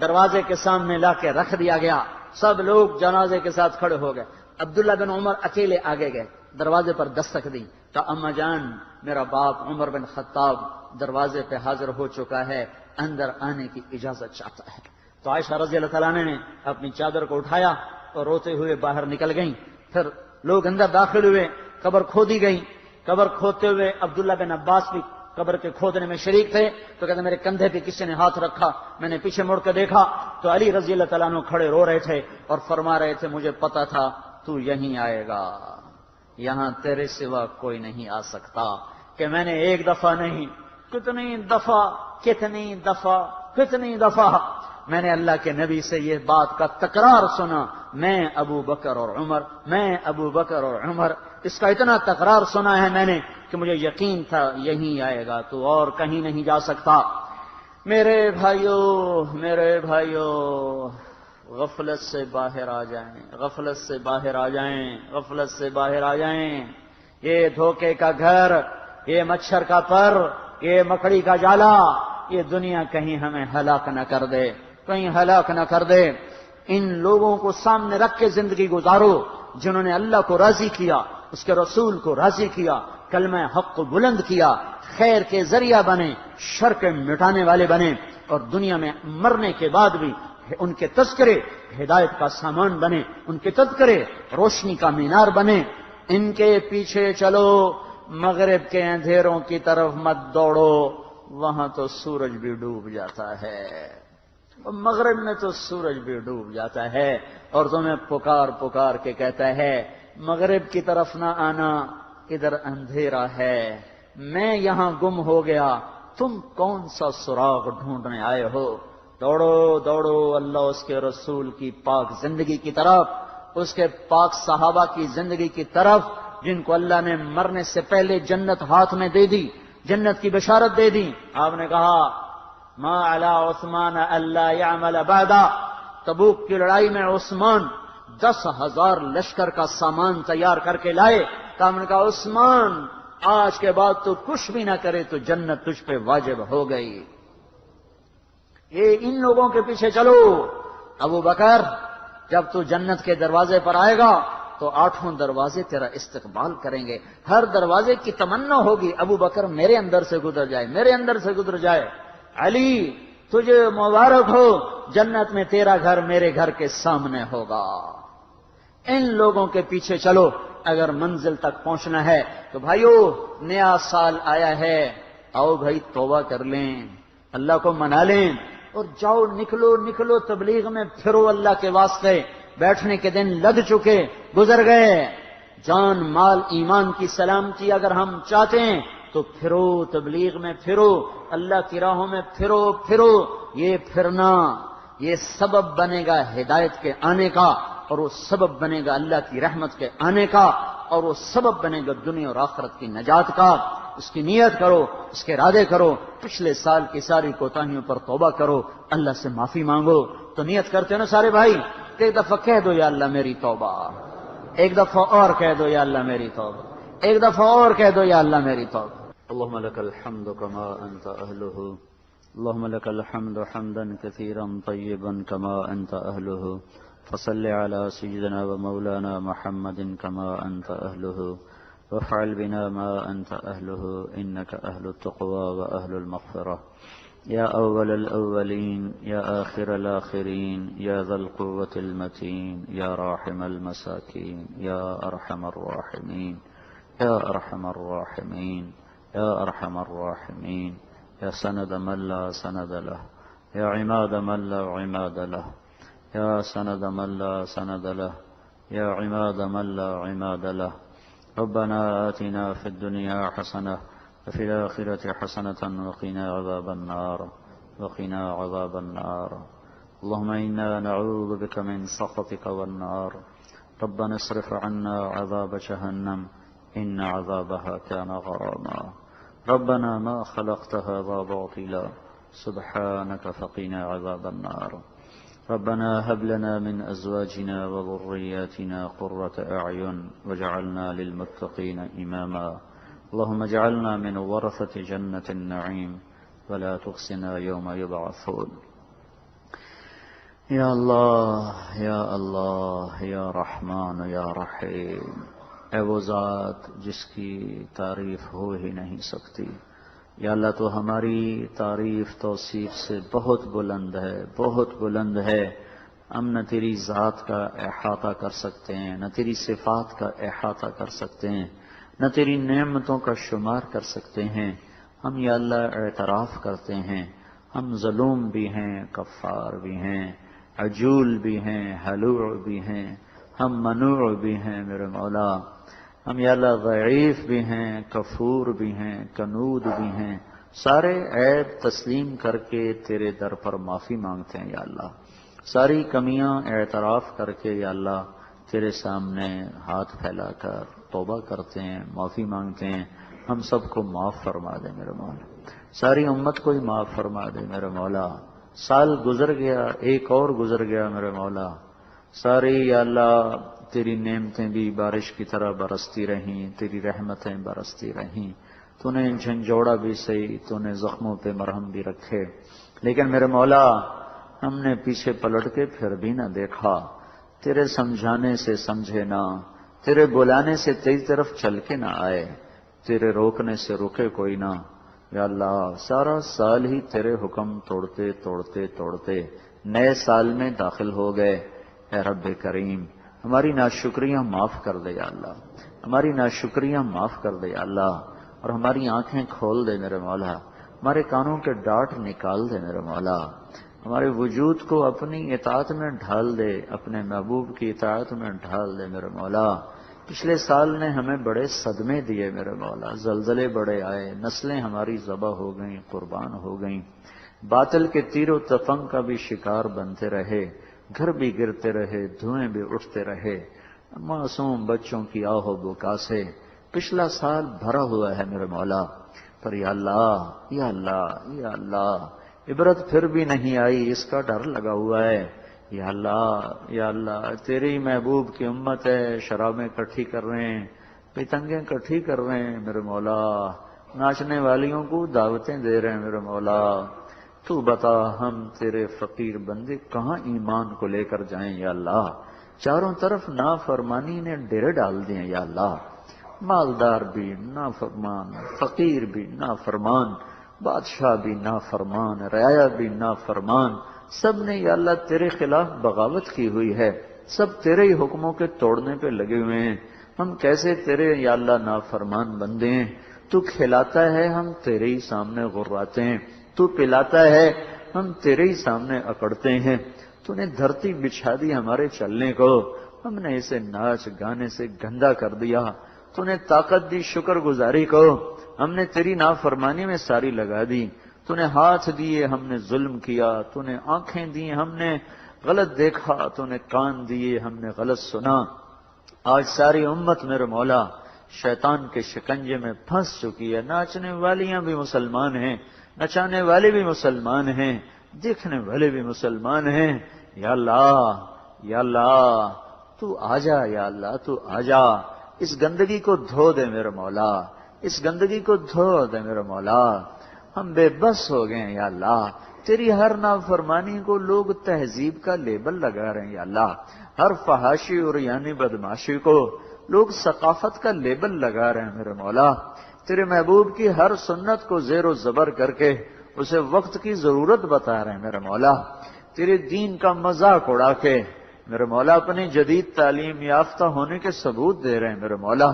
دروازے کے سامنے لا کے رکھ دیا گیا، سب لوگ جنازے کے ساتھ کھڑے ہو گئے، عبداللہ بن عمر اکیلے آگے گئے، دروازے پر دستک دی تو اما جان میرا باپ عمر بن خطاب دروازے پہ حاضر ہو چکا ہے، اندر آنے کی اجازت چاہتا ہے۔ تو عائشہ رضی اللہ تعالیٰ نے اپنی چادر کو اٹھایا اور روتے ہوئے باہر نکل گئیں۔ پھر لوگ اندر داخل ہوئے، قبر کھودی گئی، قبر کھودتے ہوئے عبداللہ بن عباس بھی قبر کے کھودنے میں شریک تھے، تو کہتے میرے کندھے پہ کسی نے ہاتھ رکھا، میں نے پیچھے مڑ کے دیکھا تو علی رضی اللہ تعالیٰ عنہ کھڑے رو رہے تھے اور فرما رہے تھے مجھے پتا تھا تو یہیں آئے گا، یہاں تیرے سوا کوئی نہیں آ سکتا۔ کہ میں نے ایک دفعہ نہیں کتنی دفعہ میں نے اللہ کے نبی سے یہ بات کا تکرار سنا، میں ابو بکر اور عمر، اس کا اتنا تکرار سنا ہے میں نے کہ مجھے یقین تھا یہیں آئے گا، تو اور کہیں نہیں جا سکتا۔ میرے بھائیو غفلت سے باہر آ جائیں، یہ دھوکے کا گھر، یہ مچھر کا پر، یہ مکڑی کا جالا، یہ دنیا کہیں ہمیں ہلاک نہ کر دے، کہیں ہلاک نہ کر دے۔ ان لوگوں کو سامنے رکھ کے زندگی گزارو جنہوں نے اللہ کو راضی کیا، اس کے رسول کو راضی کیا، کلمہ حق کو بلند کیا، خیر کے ذریعہ بنے، شر کے مٹانے والے بنے، اور دنیا میں مرنے کے بعد بھی ان کے تذکرے ہدایت کا سامان بنے، ان کے تذکرے روشنی کا مینار بنے۔ ان کے پیچھے چلو، مغرب کے اندھیروں کی طرف مت دوڑو، وہاں تو سورج بھی ڈوب جاتا ہے، مغرب میں تو سورج بھی ڈوب جاتا ہے، اور تمہیں پکار پکار کے کہتا ہے مغرب کی طرف نہ آنا، ادھر اندھیرا ہے، میں یہاں گم ہو گیا، تم کون سا سراغ ڈھونڈنے آئے ہو؟ دوڑو دوڑو اللہ اس کے رسول کی پاک زندگی کی طرف، اس کے پاک صحابہ کی زندگی کی طرف، جن کو اللہ نے مرنے سے پہلے جنت ہاتھ میں دے دی، جنت کی بشارت دے دی۔ آپ نے کہا ما علی عثمان اللہ یعمل بعدا، تبوک کی لڑائی میں عثمان 10,000 لشکر کا سامان تیار کر کے لائے، تو ہم نے کہا عثمان آج کے بعد تو کچھ بھی نہ کرے تو جنت تجھ پہ واجب ہو گئی۔ یہ ان لوگوں کے پیچھے چلو۔ ابو بکر جب تو جنت کے دروازے پر آئے گا تو 8 دروازے تیرا استقبال کریں گے، ہر دروازے کی تمنا ہوگی ابو بکر میرے اندر سے گزر جائے، میرے اندر سے گزر جائے۔ علی تجھے مبارک ہو، جنت میں تیرا گھر میرے گھر کے سامنے ہوگا۔ ان لوگوں کے پیچھے چلو اگر منزل تک پہنچنا ہے تو بھائیو، نیا سال آیا ہے، آؤ بھائی توبہ کر لیں، اللہ کو منا لیں، اور جاؤ نکلو نکلو تبلیغ میں پھرو اللہ کے واسطے۔ بیٹھنے کے دن لگ چکے، گزر گئے، جان مال ایمان کی سلامتی اگر ہم چاہتے ہیں تو پھرو تبلیغ میں، پھرو اللہ کی راہوں میں، پھرو۔ یہ پھرنا یہ سبب بنے گا ہدایت کے آنے کا، اور وہ سبب بنے گا اللہ کی رحمت کے آنے کا، اور وہ سبب بنے گا دنیا اور آخرت کی نجات کا۔ اس کی نیت کرو، اس کے ارادے کرو، پچھلے سال کی ساری کوتاہیوں پر توبہ کرو، اللہ سے معافی مانگو۔ تو نیت کرتے ہو نا سارے بھائی؟ ایک دفعہ کہہ دو یا اللہ میری توبہ، ایک دفعہ اور کہہ دو یا اللہ میری توبہ، ایک دفعہ اور کہہ دو یا اللہ میری توبہ۔ اللهم لك الحمد كما أنت أهله، اللهم لك الحمد حمدا كثيرا طيبا كما أنت أهله، فصل على سيدنا ومولانا محمد كما أنت أهله، وافعل بنا ما أنت أهله، إنك أهل التقوى وأهل المغفرة، يا أول الأولين يا آخر الآخرين يا ذا القوة المتين يا راحم المساكين يا أرحم الراحمين يا أرحم الراحمين يا أرحم الراحمين، يا سند من لا سند له، يا عماد من لا عماد له، يا سند من لا سند له، يا عماد من لا عماد له۔ ربنا آتنا في الدنيا حسنة وفي الآخرة حسنة وقنا عذاب النار، وقنا عذاب النار۔ اللهم إنا نعوذ بك من سخطك والنار، ربنا اصرف عنا عذاب جهنم إن عذابها كان غراما، ربنا ما خلقت هذا باطلا سبحانك فقنا عذاب النار، ربنا هب لنا من أزواجنا وذرياتنا قرة أعين واجعلنا للمتقين إماما، اللهم اجعلنا من ورثة جنة النعيم ولا تخزنا يوم يبعثون۔ یا اللہ یا اللہ یا رحمان یا رحیم، اے وہ ذات جس کی تعریف ہو ہی نہیں سکتی، یا اللہ تو ہماری تعریف توصیف سے بہت بلند ہے، بہت بلند ہے۔ ہم نہ تیری ذات کا احاطہ کر سکتے ہیں، نہ تیری صفات کا احاطہ کر سکتے ہیں، نہ تیری نعمتوں کا شمار کر سکتے ہیں۔ ہم یا اللہ اعتراف کرتے ہیں ہم ظلوم بھی ہیں، کفار بھی ہیں، عجول بھی ہیں، حلوع بھی ہیں، ہم منوع بھی ہیں میرے مولا۔ ہم یا اللہ ضعیف بھی ہیں، کفور بھی ہیں، کنود بھی ہیں، سارے عیب تسلیم کر کے تیرے در پر معافی مانگتے ہیں یا اللہ، ساری کمیاں اعتراف کر کے یا اللہ تیرے سامنے ہاتھ پھیلا کر توبہ کرتے ہیں، معافی مانگتے ہیں۔ ہم سب کو معاف فرما دے میرے مولا، ساری امت کو ہی معاف فرما دے میرے مولا۔ سال گزر گیا، ایک اور گزر گیا میرے مولا، ساری یا اللہ تیری نعمتیں بھی بارش کی طرح برستی رہیں، تیری رحمتیں برستی رہیں، تو نے جھنجھوڑا بھی صحیح، تو نے زخموں پہ مرہم بھی رکھے، لیکن میرے مولا ہم نے پیچھے پلٹ کے پھر بھی نہ دیکھا، تیرے سمجھانے سے سمجھے نہ، تیرے بلانے سے تیری طرف چل کے نہ آئے، تیرے روکنے سے رکے کوئی نہ۔ یا اللہ سارا سال ہی تیرے حکم توڑتے توڑتے توڑتے نئے سال میں داخل ہو گئے۔ اے رب کریم ہماری ناشکریاں معاف کر دے یا اللہ، ہماری ناشکریاں معاف کر دے یا اللہ، اور ہماری آنکھیں کھول دے میرے مولا، ہمارے کانوں کے ڈاٹ نکال دے میرے مولا، ہمارے وجود کو اپنی اطاعت میں ڈھال دے، اپنے محبوب کی اطاعت میں ڈھال دے میرے مولا۔ پچھلے سال نے ہمیں بڑے صدمے دیے میرے مولا، زلزلے بڑے آئے، نسلیں ہماری ذبح ہو گئیں، قربان ہو گئیں، باطل کے تیر و تفنگ کا بھی شکار بنتے رہے، گھر بھی گرتے رہے، دھوئیں بھی اٹھتے رہے، معصوم بچوں کی آہ و بکا سے پچھلا سال بھرا ہوا ہے میرے مولا۔ پر یا اللہ یا اللہ یا اللہ عبرت پھر بھی نہیں آئی، اس کا ڈر لگا ہوا ہے۔ یا اللہ تیری محبوب کی امت ہے، شرابیں کٹھی کر رہے ہیں، پتنگیں کٹھی کر رہے ہیں میرے مولا، ناچنے والیوں کو دعوتیں دے رہے ہیں میرے مولا۔ تو بتا ہم تیرے فقیر بندے کہاں ایمان کو لے کر جائیں یا اللہ؟ چاروں طرف نافرمانی نے ڈیرے ڈال دیے یا اللہ، مالدار بھی نافرمان، فقیر بھی نافرمان، بادشاہ بھی نافرمان، رعایا بھی نافرمان، سب نے یا اللہ تیرے خلاف بغاوت کی ہوئی ہے، سب تیرے ہی حکموں کے توڑنے پہ لگے ہوئے ہیں۔ ہم کیسے تیرے یا اللہ نافرمان بندے ہیں؟ تو کھلاتا ہے ہم تیرے ہی سامنے غراتے ہیں، تو پلاتا ہے ہم تیرے ہی سامنے اکڑتے ہیں، تو نے دھرتی بچھا دی ہمارے چلنے کو، ہم نے اسے ناچ گانے سے گندا کر دیا، تو نے طاقت دی شکر گزاری کو، ہم نے تیری نافرمانی میں ساری لگا دی، تو نے ہاتھ دیے ہم نے ظلم کیا، تو نے آنکھیں دی ہم نے غلط دیکھا، تو نے کان دیے ہم نے غلط سنا۔ آج ساری امت میرے مولا شیطان کے شکنجے میں پھنس چکی ہے، ناچنے والیاں بھی مسلمان ہیں، نچانے والے بھی مسلمان ہیں، دیکھنے والے بھی مسلمان ہیں۔ یا اللہ تو آجا، یا اللہ تو آجا، اس گندگی کو دھو دے میرے مولا، اس گندگی کو دھو دے میرے مولا۔ ہم بے بس ہو گئے ہیں یا اللہ، تیری ہر نافرمانی کو لوگ تہذیب کا لیبل لگا رہے ہیں یا اللہ، ہر فحاشی اور یعنی بدماشی کو لوگ ثقافت کا لیبل لگا رہے ہیں میرے مولا۔ تیرے محبوب کی ہر سنت کو زیر و زبر کر کے اسے وقت کی ضرورت بتا رہے ہیں میرے مولا، تیرے دین کا مذاق اڑا کے میرے مولا اپنی جدید تعلیم یافتہ ہونے کے ثبوت دے رہے ہیں میرے مولا،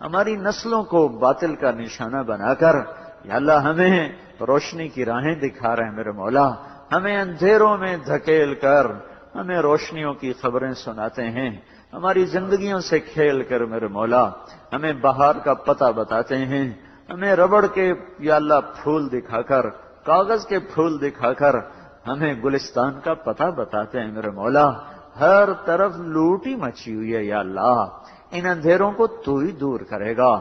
ہماری نسلوں کو باطل کا نشانہ بنا کر یا اللہ ہمیں روشنی کی راہیں دکھا رہے ہیں میرے مولا، ہمیں اندھیروں میں دھکیل کر ہمیں روشنیوں کی خبریں سناتے ہیں، ہماری زندگیوں سے کھیل کر میرے مولا ہمیں بہار کا پتہ بتاتے ہیں، ہمیں ربڑ کے یا اللہ پھول دکھا کر، کاغذ کے پھول دکھا کر ہمیں گلستان کا پتہ بتاتے ہیں میرے مولا۔ ہر طرف لوٹی مچی ہوئی ہے یا اللہ، ان اندھیروں کو تو ہی دور کرے گا،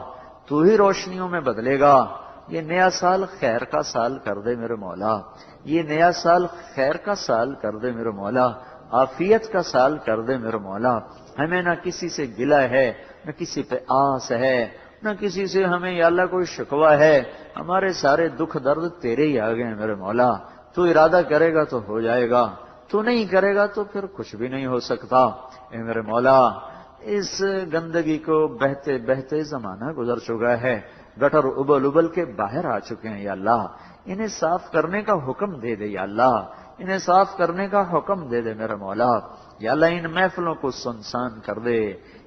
تو ہی روشنیوں میں بدلے گا۔ یہ نیا سال خیر کا سال کر دے میرے مولا، یہ نیا سال خیر کا سال کر دے میرے مولا، عافیت کا سال کر دے میرے مولا۔ ہمیں نہ کسی سے گلہ ہے، نہ کسی پہ آس ہے، نہ کسی سے ہمیں یا اللہ کوئی شکوہ ہے، ہمارے سارے دکھ درد تیرے ہی آ گئے میرے مولا، تو ارادہ کرے گا تو ہو جائے گا، تو نہیں کرے گا تو پھر کچھ بھی نہیں ہو سکتا۔ اے میرے مولا اس گندگی کو بہتے بہتے زمانہ گزر چکا ہے، گٹر ابل ابل کے باہر آ چکے ہیں یا اللہ، انہیں صاف کرنے کا حکم دے دے یا اللہ، انہیں صاف کرنے کا حکم دے دے میرے مولا۔ یا اللہ ان محفلوں کو سنسان کر دے،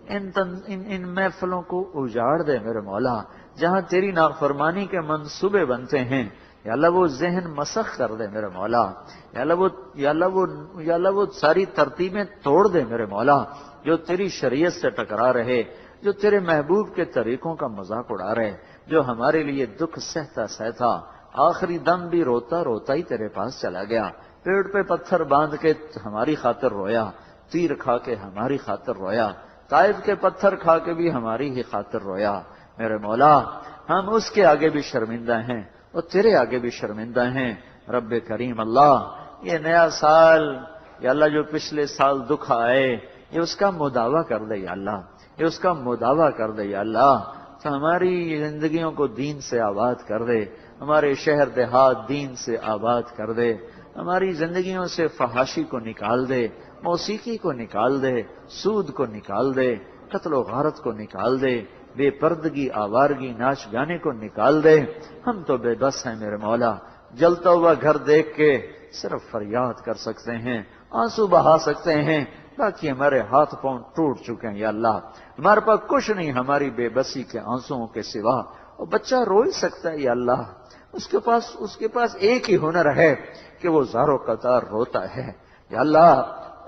ان محفلوں کو اجاڑ دے میرے مولا، جہاں تیری نافرمانی کے منصوبے بنتے ہیں یا اللہ وہ ذہن مسخ کر دے میرے مولا، یا اللہ وہ ساری ترتیبیں توڑ دے میرے مولا جو تیری شریعت سے ٹکرا رہے، جو تیرے محبوب کے طریقوں کا مذاق اڑا رہے، جو ہمارے لیے دکھ سہتا سہتا آخری دم بھی روتا روتا ہی تیرے پاس چلا گیا، پیڑ پہ پتھر باندھ کے ہماری خاطر رویا، تیر کھا کے ہماری خاطر رویا، طائف کے پتھر کھا کے بھی ہماری ہی خاطر رویا۔ میرے مولا ہم اس کے آگے بھی شرمندہ ہیں اور تیرے آگے بھی شرمندہ ہیں۔ رب کریم اللہ یہ نیا سال یا اللہ جو پچھلے سال دکھ آئے یہ اس کا مداوع کر دے یا اللہ، یہ اس کا مداوع کر دے یا اللہ، تو ہماری زندگیوں کو دین سے آباد کر دے، ہمارے شہر دیہات دین سے آباد کر دے، ہماری زندگیوں سے فحاشی کو نکال دے، موسیقی کو نکال دے، سود کو نکال دے، قتل و غارت کو نکال دے، بے پردگی، آوارگی، ناچ گانے کو نکال دے۔ ہم تو بے بس ہیں میرے مولا، جلتا ہوا گھر دیکھ کے صرف فریاد کر سکتے ہیں، آنسو بہا سکتے ہیں، باقی ہمارے ہاتھ پاؤں ٹوٹ چکے ہیں یا اللہ، ہمارے پاس کچھ نہیں ہماری بے بسی کے آنسوؤں کے سوا۔ اور بچہ رو ہی سکتا ہے یا اللہ، اس کے پاس ایک ہی ہنر ہے کہ وہ زاروں قطار روتا ہے یا اللہ،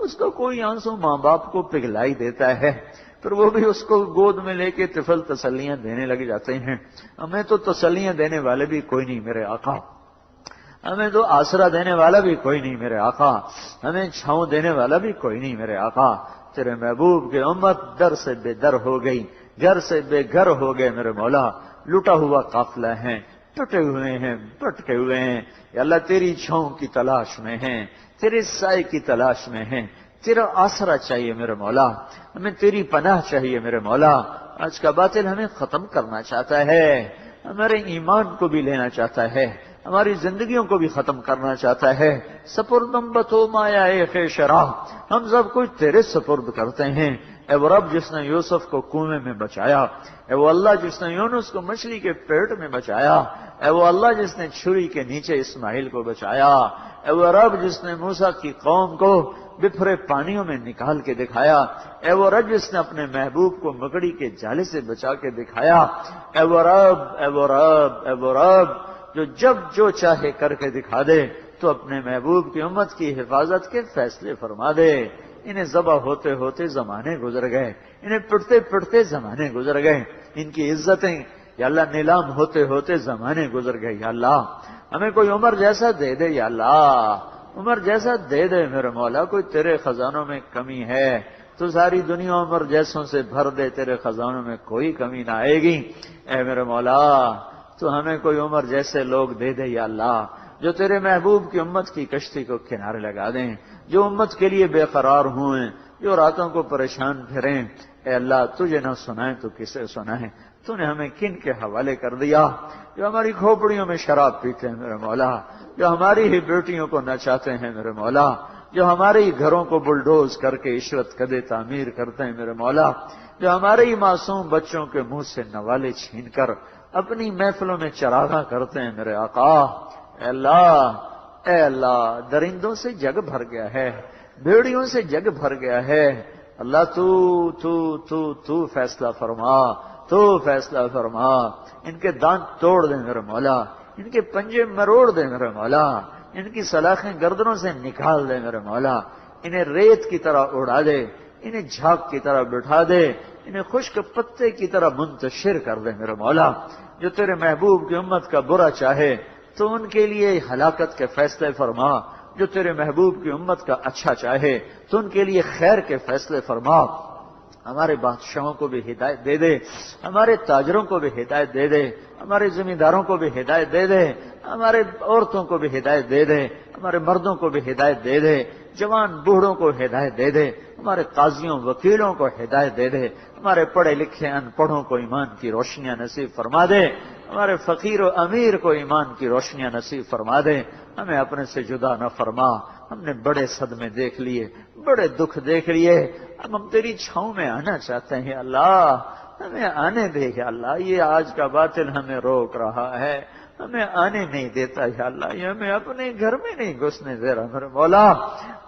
اس کا کوئی آنسو ماں باپ کو پگھلا ہی دیتا ہے، پھر وہ بھی اس کو گود میں لے کے طفل تسلیاں دینے لگ جاتے ہیں۔ ہمیں تو تسلیاں دینے والے بھی کوئی نہیں میرے آقا، ہمیں تو آسرا دینے والا بھی کوئی نہیں میرے آقا، ہمیں چھاؤں دینے والا بھی کوئی نہیں میرے آقا۔ تیرے محبوب کی امت در سے بے در ہو گئی، گھر سے بے گھر ہو گئے میرے مولا، لٹا ہوا قافلہ ہیں، ٹوٹے ہوئے ہیں، بٹکے ہوئے ہیں یا اللہ، تیری چھاؤں کی تلاش میں ہیں، تیرے سائے کی تلاش میں ہیں، تیرا آسرا چاہیے میرے مولا، ہمیں تیری پناہ چاہیے میرے مولا۔ آج کا باطل ہمیں ختم کرنا چاہتا ہے، ہمارے ایمان کو بھی لینا چاہتا ہے، ہماری زندگیوں کو بھی ختم کرنا چاہتا ہے۔ سپردم بتو مایا خیشرا، ہم سب کچھ تیرے سپرد کرتے ہیں۔ اے وہ رب جس نے یوسف کو کنویں میں بچایا، اے وہ اللہ جس نے یونس کو مچھلی کے پیٹ میں بچایا، اے وہ اللہ جس نے چھری کے نیچے اسماعیل کو بچایا، اے وہ رب جس نے موسیٰ کی قوم کو بپھرے پانیوں میں نکال کے دکھایا، اے وہ رب جس نے اپنے محبوب کو مکڑی کے جالے سے بچا کے دکھایا، اے وہ رب، اے وہ رب، اے وہ رب جو جب جو چاہے کر کے دکھا دے، تو اپنے محبوب کی امت کی حفاظت کے فیصلے فرما دے۔ انہیں ذبح ہوتے ہوتے زمانے گزر گئے، انہیں پڑتے پڑتے زمانے گزر گئے، ان کی عزتیں یا اللہ نیلام ہوتے ہوتے زمانے گزر گئے یا اللہ، ہمیں کوئی عمر جیسا دے دے یا اللہ، عمر جیسا دے دے میرے مولا، کوئی تیرے خزانوں میں کمی ہے تو ساری دنیا عمر جیسوں سے بھر دے، تیرے خزانوں میں کوئی کمی نہ آئے گی۔ اے میرے مولا، تو ہمیں کوئی عمر جیسے لوگ دے دے یا اللہ، جو تیرے محبوب کی امت کی کشتی کو کنارے لگا دیں، جو امت کے لیے بے قرار ہوئیں، جو راتوں کو پریشان پھریں۔ اے اللہ، تجھے نہ سنائیں تو کسے سنائیں؟ تو نے ہمیں کن کے حوالے کر دیا؟ جو ہماری کھوپڑیوں میں شراب پیتے ہیں میرے مولا، جو ہماری ہی بیٹیوں کو نچاتے ہیں میرے مولا، جو ہمارے ہی گھروں کو بلڈوز کر کے عشرت قدے تعمیر کرتے ہیں میرے مولا، جو ہمارے ہی معصوم بچوں کے منہ سے نوالے چھین کر اپنی محفلوں میں چراغاں کرتے ہیں میرے آقا۔ اے اللہ، اے اللہ، درندوں سے جگ بھر گیا ہے، بھیڑیوں سے جگ بھر گیا ہے، اللہ تو فیصلہ فرما، تو فیصلہ فرما، ان کے دانت توڑ دے میرے مولا، ان کے پنجے مروڑ دے میرے مولا، ان کی سلاخیں گردنوں سے نکال دے میرے مولا، انہیں ریت کی طرح اڑا دے، انہیں جھاگ کی طرح بٹھا دے، انہیں خشک پتے کی طرح منتشر کر دے میرے مولا۔ جو تیرے محبوب کی امت کا برا چاہے تو ان کے لیے ہلاکت کے فیصلے فرما، جو تیرے محبوب کی امت کا اچھا چاہے تو ان کے لیے خیر کے فیصلے فرما۔ ہمارے بادشاہوں کو بھی ہدایت دے دے، ہمارے تاجروں کو بھی ہدایت دے دے، ہمارے زمینداروں کو بھی ہدایت دے دے، ہمارے عورتوں کو بھی ہدایت دے دے، ہمارے مردوں کو بھی ہدایت دے دے، جوان بوڑھوں کو ہدایت دے دے، ہمارے قاضیوں وکیلوں کو ہدایت دے دے، ہمارے پڑھے لکھے ان پڑھوں کو ایمان کی روشنیاں نصیب فرما دے، ہمارے فقیر و امیر کو ایمان کی روشنیاں نصیب فرما دے، ہمیں اپنے سے جدا نہ فرما۔ ہم نے بڑے صدمے دیکھ لیے، بڑے دکھ دیکھ لیے، اب ہم تیری چھاؤں میں آنا چاہتے ہیں اللہ، ہمیں آنے دے یا اللہ۔ یہ آج کا باطل ہمیں روک رہا ہے، ہمیں آنے نہیں دیتا یا اللہ، یہ ہمیں اپنے گھر میں نہیں گھسنے دے رہا میرے مولا۔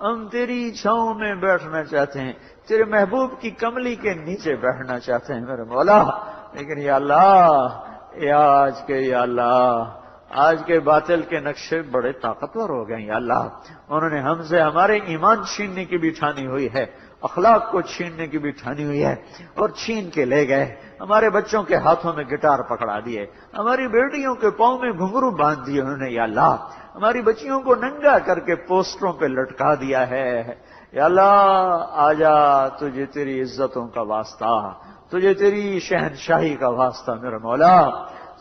ہم تیری چھاؤں میں بیٹھنا چاہتے ہیں، تیرے محبوب کی کملی کے نیچے بیٹھنا چاہتے ہیں میرے مولا، لیکن یا اللہ، یا اللہ، آج کے باطل کے نقشے بڑے طاقتور ہو گئے یا اللہ، انہوں نے ہم سے ہمارے ایمان چھیننے کی بھی ٹھانی ہوئی ہے، اخلاق کو چھیننے کی بھی ٹھانی ہوئی ہے، اور چھین کے لے گئے۔ ہمارے بچوں کے ہاتھوں میں گٹار پکڑا دیے، ہماری بیٹیوں کے پاؤں میں گھنگرو باندھ دیے انہوں نے یا اللہ، ہماری بچیوں کو ننگا کر کے پوسٹروں پہ لٹکا دیا ہے یا اللہ۔ آجا، تجھے تیری عزتوں کا واسطہ، تجھے تیری شہنشاہی کا واسطہ میرے مولا،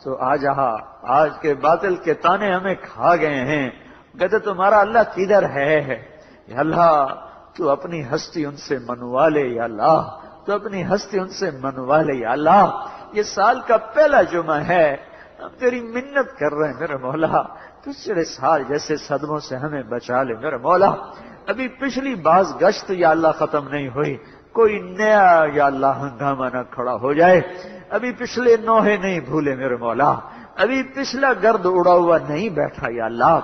تو آجا۔ آج کے باطل کے تانے ہمیں کھا گئے ہیں، کہتے تمہارا اللہ کدھر ہے یا اللہ، تو اپنی ہستی ان سے منوا لے یا اللہ، تو اپنی ہستی ان سے منوا لے یا اللہ۔ یہ سال کا پہلا جمعہ ہے، ہم تیری منت کر رہے ہیں میرے مولا، پچھلے سال جیسے صدموں سے ہمیں بچا لے میرے مولا۔ ابھی پچھلی باز گشت یا اللہ ختم نہیں ہوئی، کوئی نیا یا اللہ ہنگامہ نہ کھڑا ہو جائے، ابھی پچھلے نوحے نہیں بھولے میرے مولا، ابھی پچھلا گرد اڑا ہوا نہیں بیٹھا یا اللہ،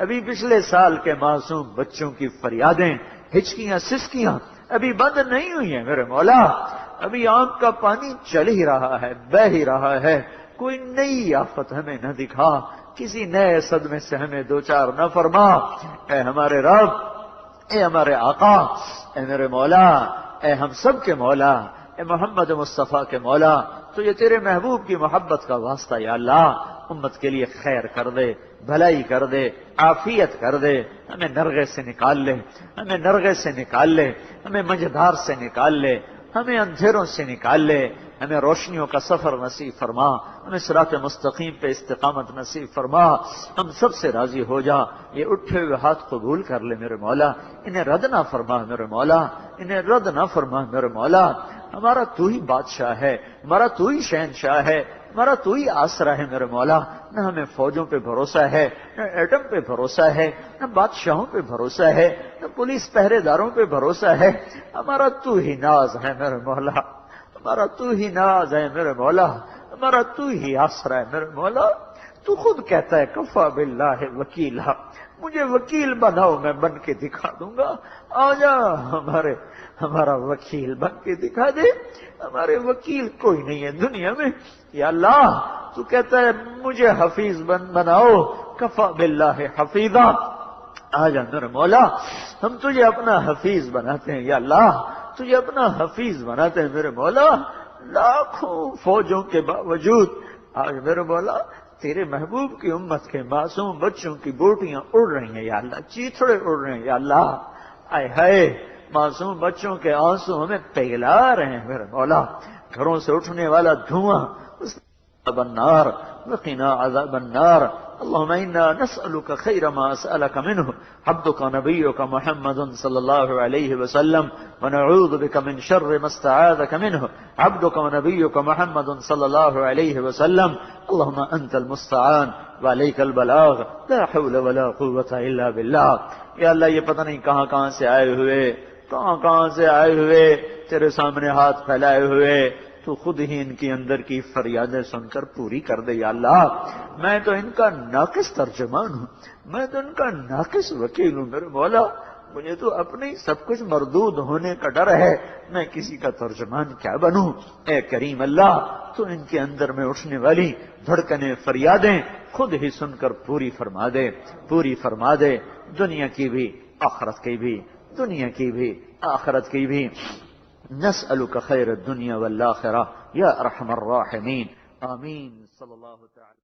ابھی پچھلے سال کے معصوم بچوں کی فریادیں، ہچکیاں سسکیاں ابھی بند نہیں ہوئی ہیں میرے مولا، ابھی آنکھ کا پانی چل ہی رہا ہے، بہ ہی رہا ہے، کوئی نئی آفت ہمیں نہ دکھا، کسی نئے صدمے سے ہمیں دوچار نہ فرما، اے ہمارے رب، اے ہمارے آقا، اے میرے مولا، اے ہم سب کے مولا، اے محمد مصطفیٰ کے مولا، تو یہ تیرے محبوب کی محبت کا واسطہ یا اللہ امت کے لیے خیر کر دے، بھلائی کر دے، عافیت کر دے، ہمیں نرغے سے نکال لے، ہمیں نرغے سے نکال لے، ہمیں مجدار سے نکال لے، ہمیں اندھیروں سے نکال لے، ہمیں روشنیوں کا سفر نصیب فرما، ہمیں صراط مستقیم پہ استقامت نصیب فرما، ہم سب سے راضی ہو جا، یہ اٹھے ہوئے ہاتھ قبول کر لے میرے مولا، انہیں رد نہ فرما میرے مولا، انہیں رد نہ فرما میرے مولا، ہمارا تو ہی بادشاہ ہے، ہمارا تو ہی شہنشاہ ہے، ہمارا تو ہی آسرا ہے میرے مولا، نہ ہمیں فوجوں پہ بھروسہ ہے، نہ ایٹم پہ بھروسہ ہے، نہ بادشاہوں پہ بھروسہ ہے، نہ پولیس پہرے داروں پہ بھروسہ ہے، ہمارا تو ہی ناز ہے میرے مولا، ہمارا تو ہی ناز ہے میرے مولا، ہمارا تو ہی آسرا ہے میرے مولا، تو خود کہتا ہے کفا باللہ وکیلا، مجھے وکیل بناؤ میں بن کے دکھا دوں گا، آ جا ہمارا وکیل بن کے دکھا دے، ہمارے وکیل کوئی نہیں ہے دنیا میں، یا اللہ تو کہتا ہے مجھے حفیظ بناؤ، کفا باللہ حفیظا، آ جا میرے مولا، ہم تجھے اپنا حفیظ بناتے ہیں یا اللہ، تجھے اپنا حفیظ بناتے ہیں میرے مولا، لاکھوں فوجوں کے باوجود آج میرے مولا تیرے محبوب کی امت کے معصوم بچوں کی بوٹیاں اڑ رہی ہیں یا اللہ، چیتھڑے اڑ رہے ہیں یا اللہ، آئے ہائے معصوم بچوں کے آنسو ہمیں پگھلا رہے ہیں میرے مولا، گھروں سے اٹھنے والا دھواں عذاب النار وقنا عذاب النار، اللهم انا نسألك خير ما سألك منه عبدك نبيك محمد صلى الله عليه وسلم، ونعوذ بك من شر ما استعاذك منه عبدك ونبيك محمد صلى الله عليه وسلم، اللهم انت المستعان وعليك البلاغ لا حول ولا قوة الا بالله۔ یا اللہ یہ پتہ نہیں کہاں کہاں سے آئے ہوئے تیرے سامنے ہاتھ پھیلائے ہوئے، تو خود ہی ان کی اندر کی فریادیں سن کر پوری کر دے یا اللہ، میں تو ان کا ناقص ترجمان ہوں، میں تو ان کا ناقص وکیل ہوں میرے مولا، مجھے تو اپنے ہی سب کچھ مردود ہونے کا ڈر ہے، میں کسی کا ترجمان کیا بنوں، اے کریم اللہ تو ان کے اندر میں اٹھنے والی دھڑکنیں فریادیں خود ہی سن کر پوری فرما دے، دنیا کی بھی آخرت کی بھی، دنیا کی بھی آخرت کی بھی۔ نسألك خیر الدنیا والآخرہ یا ارحم الراحمین، آمین صلی اللہ تعالی۔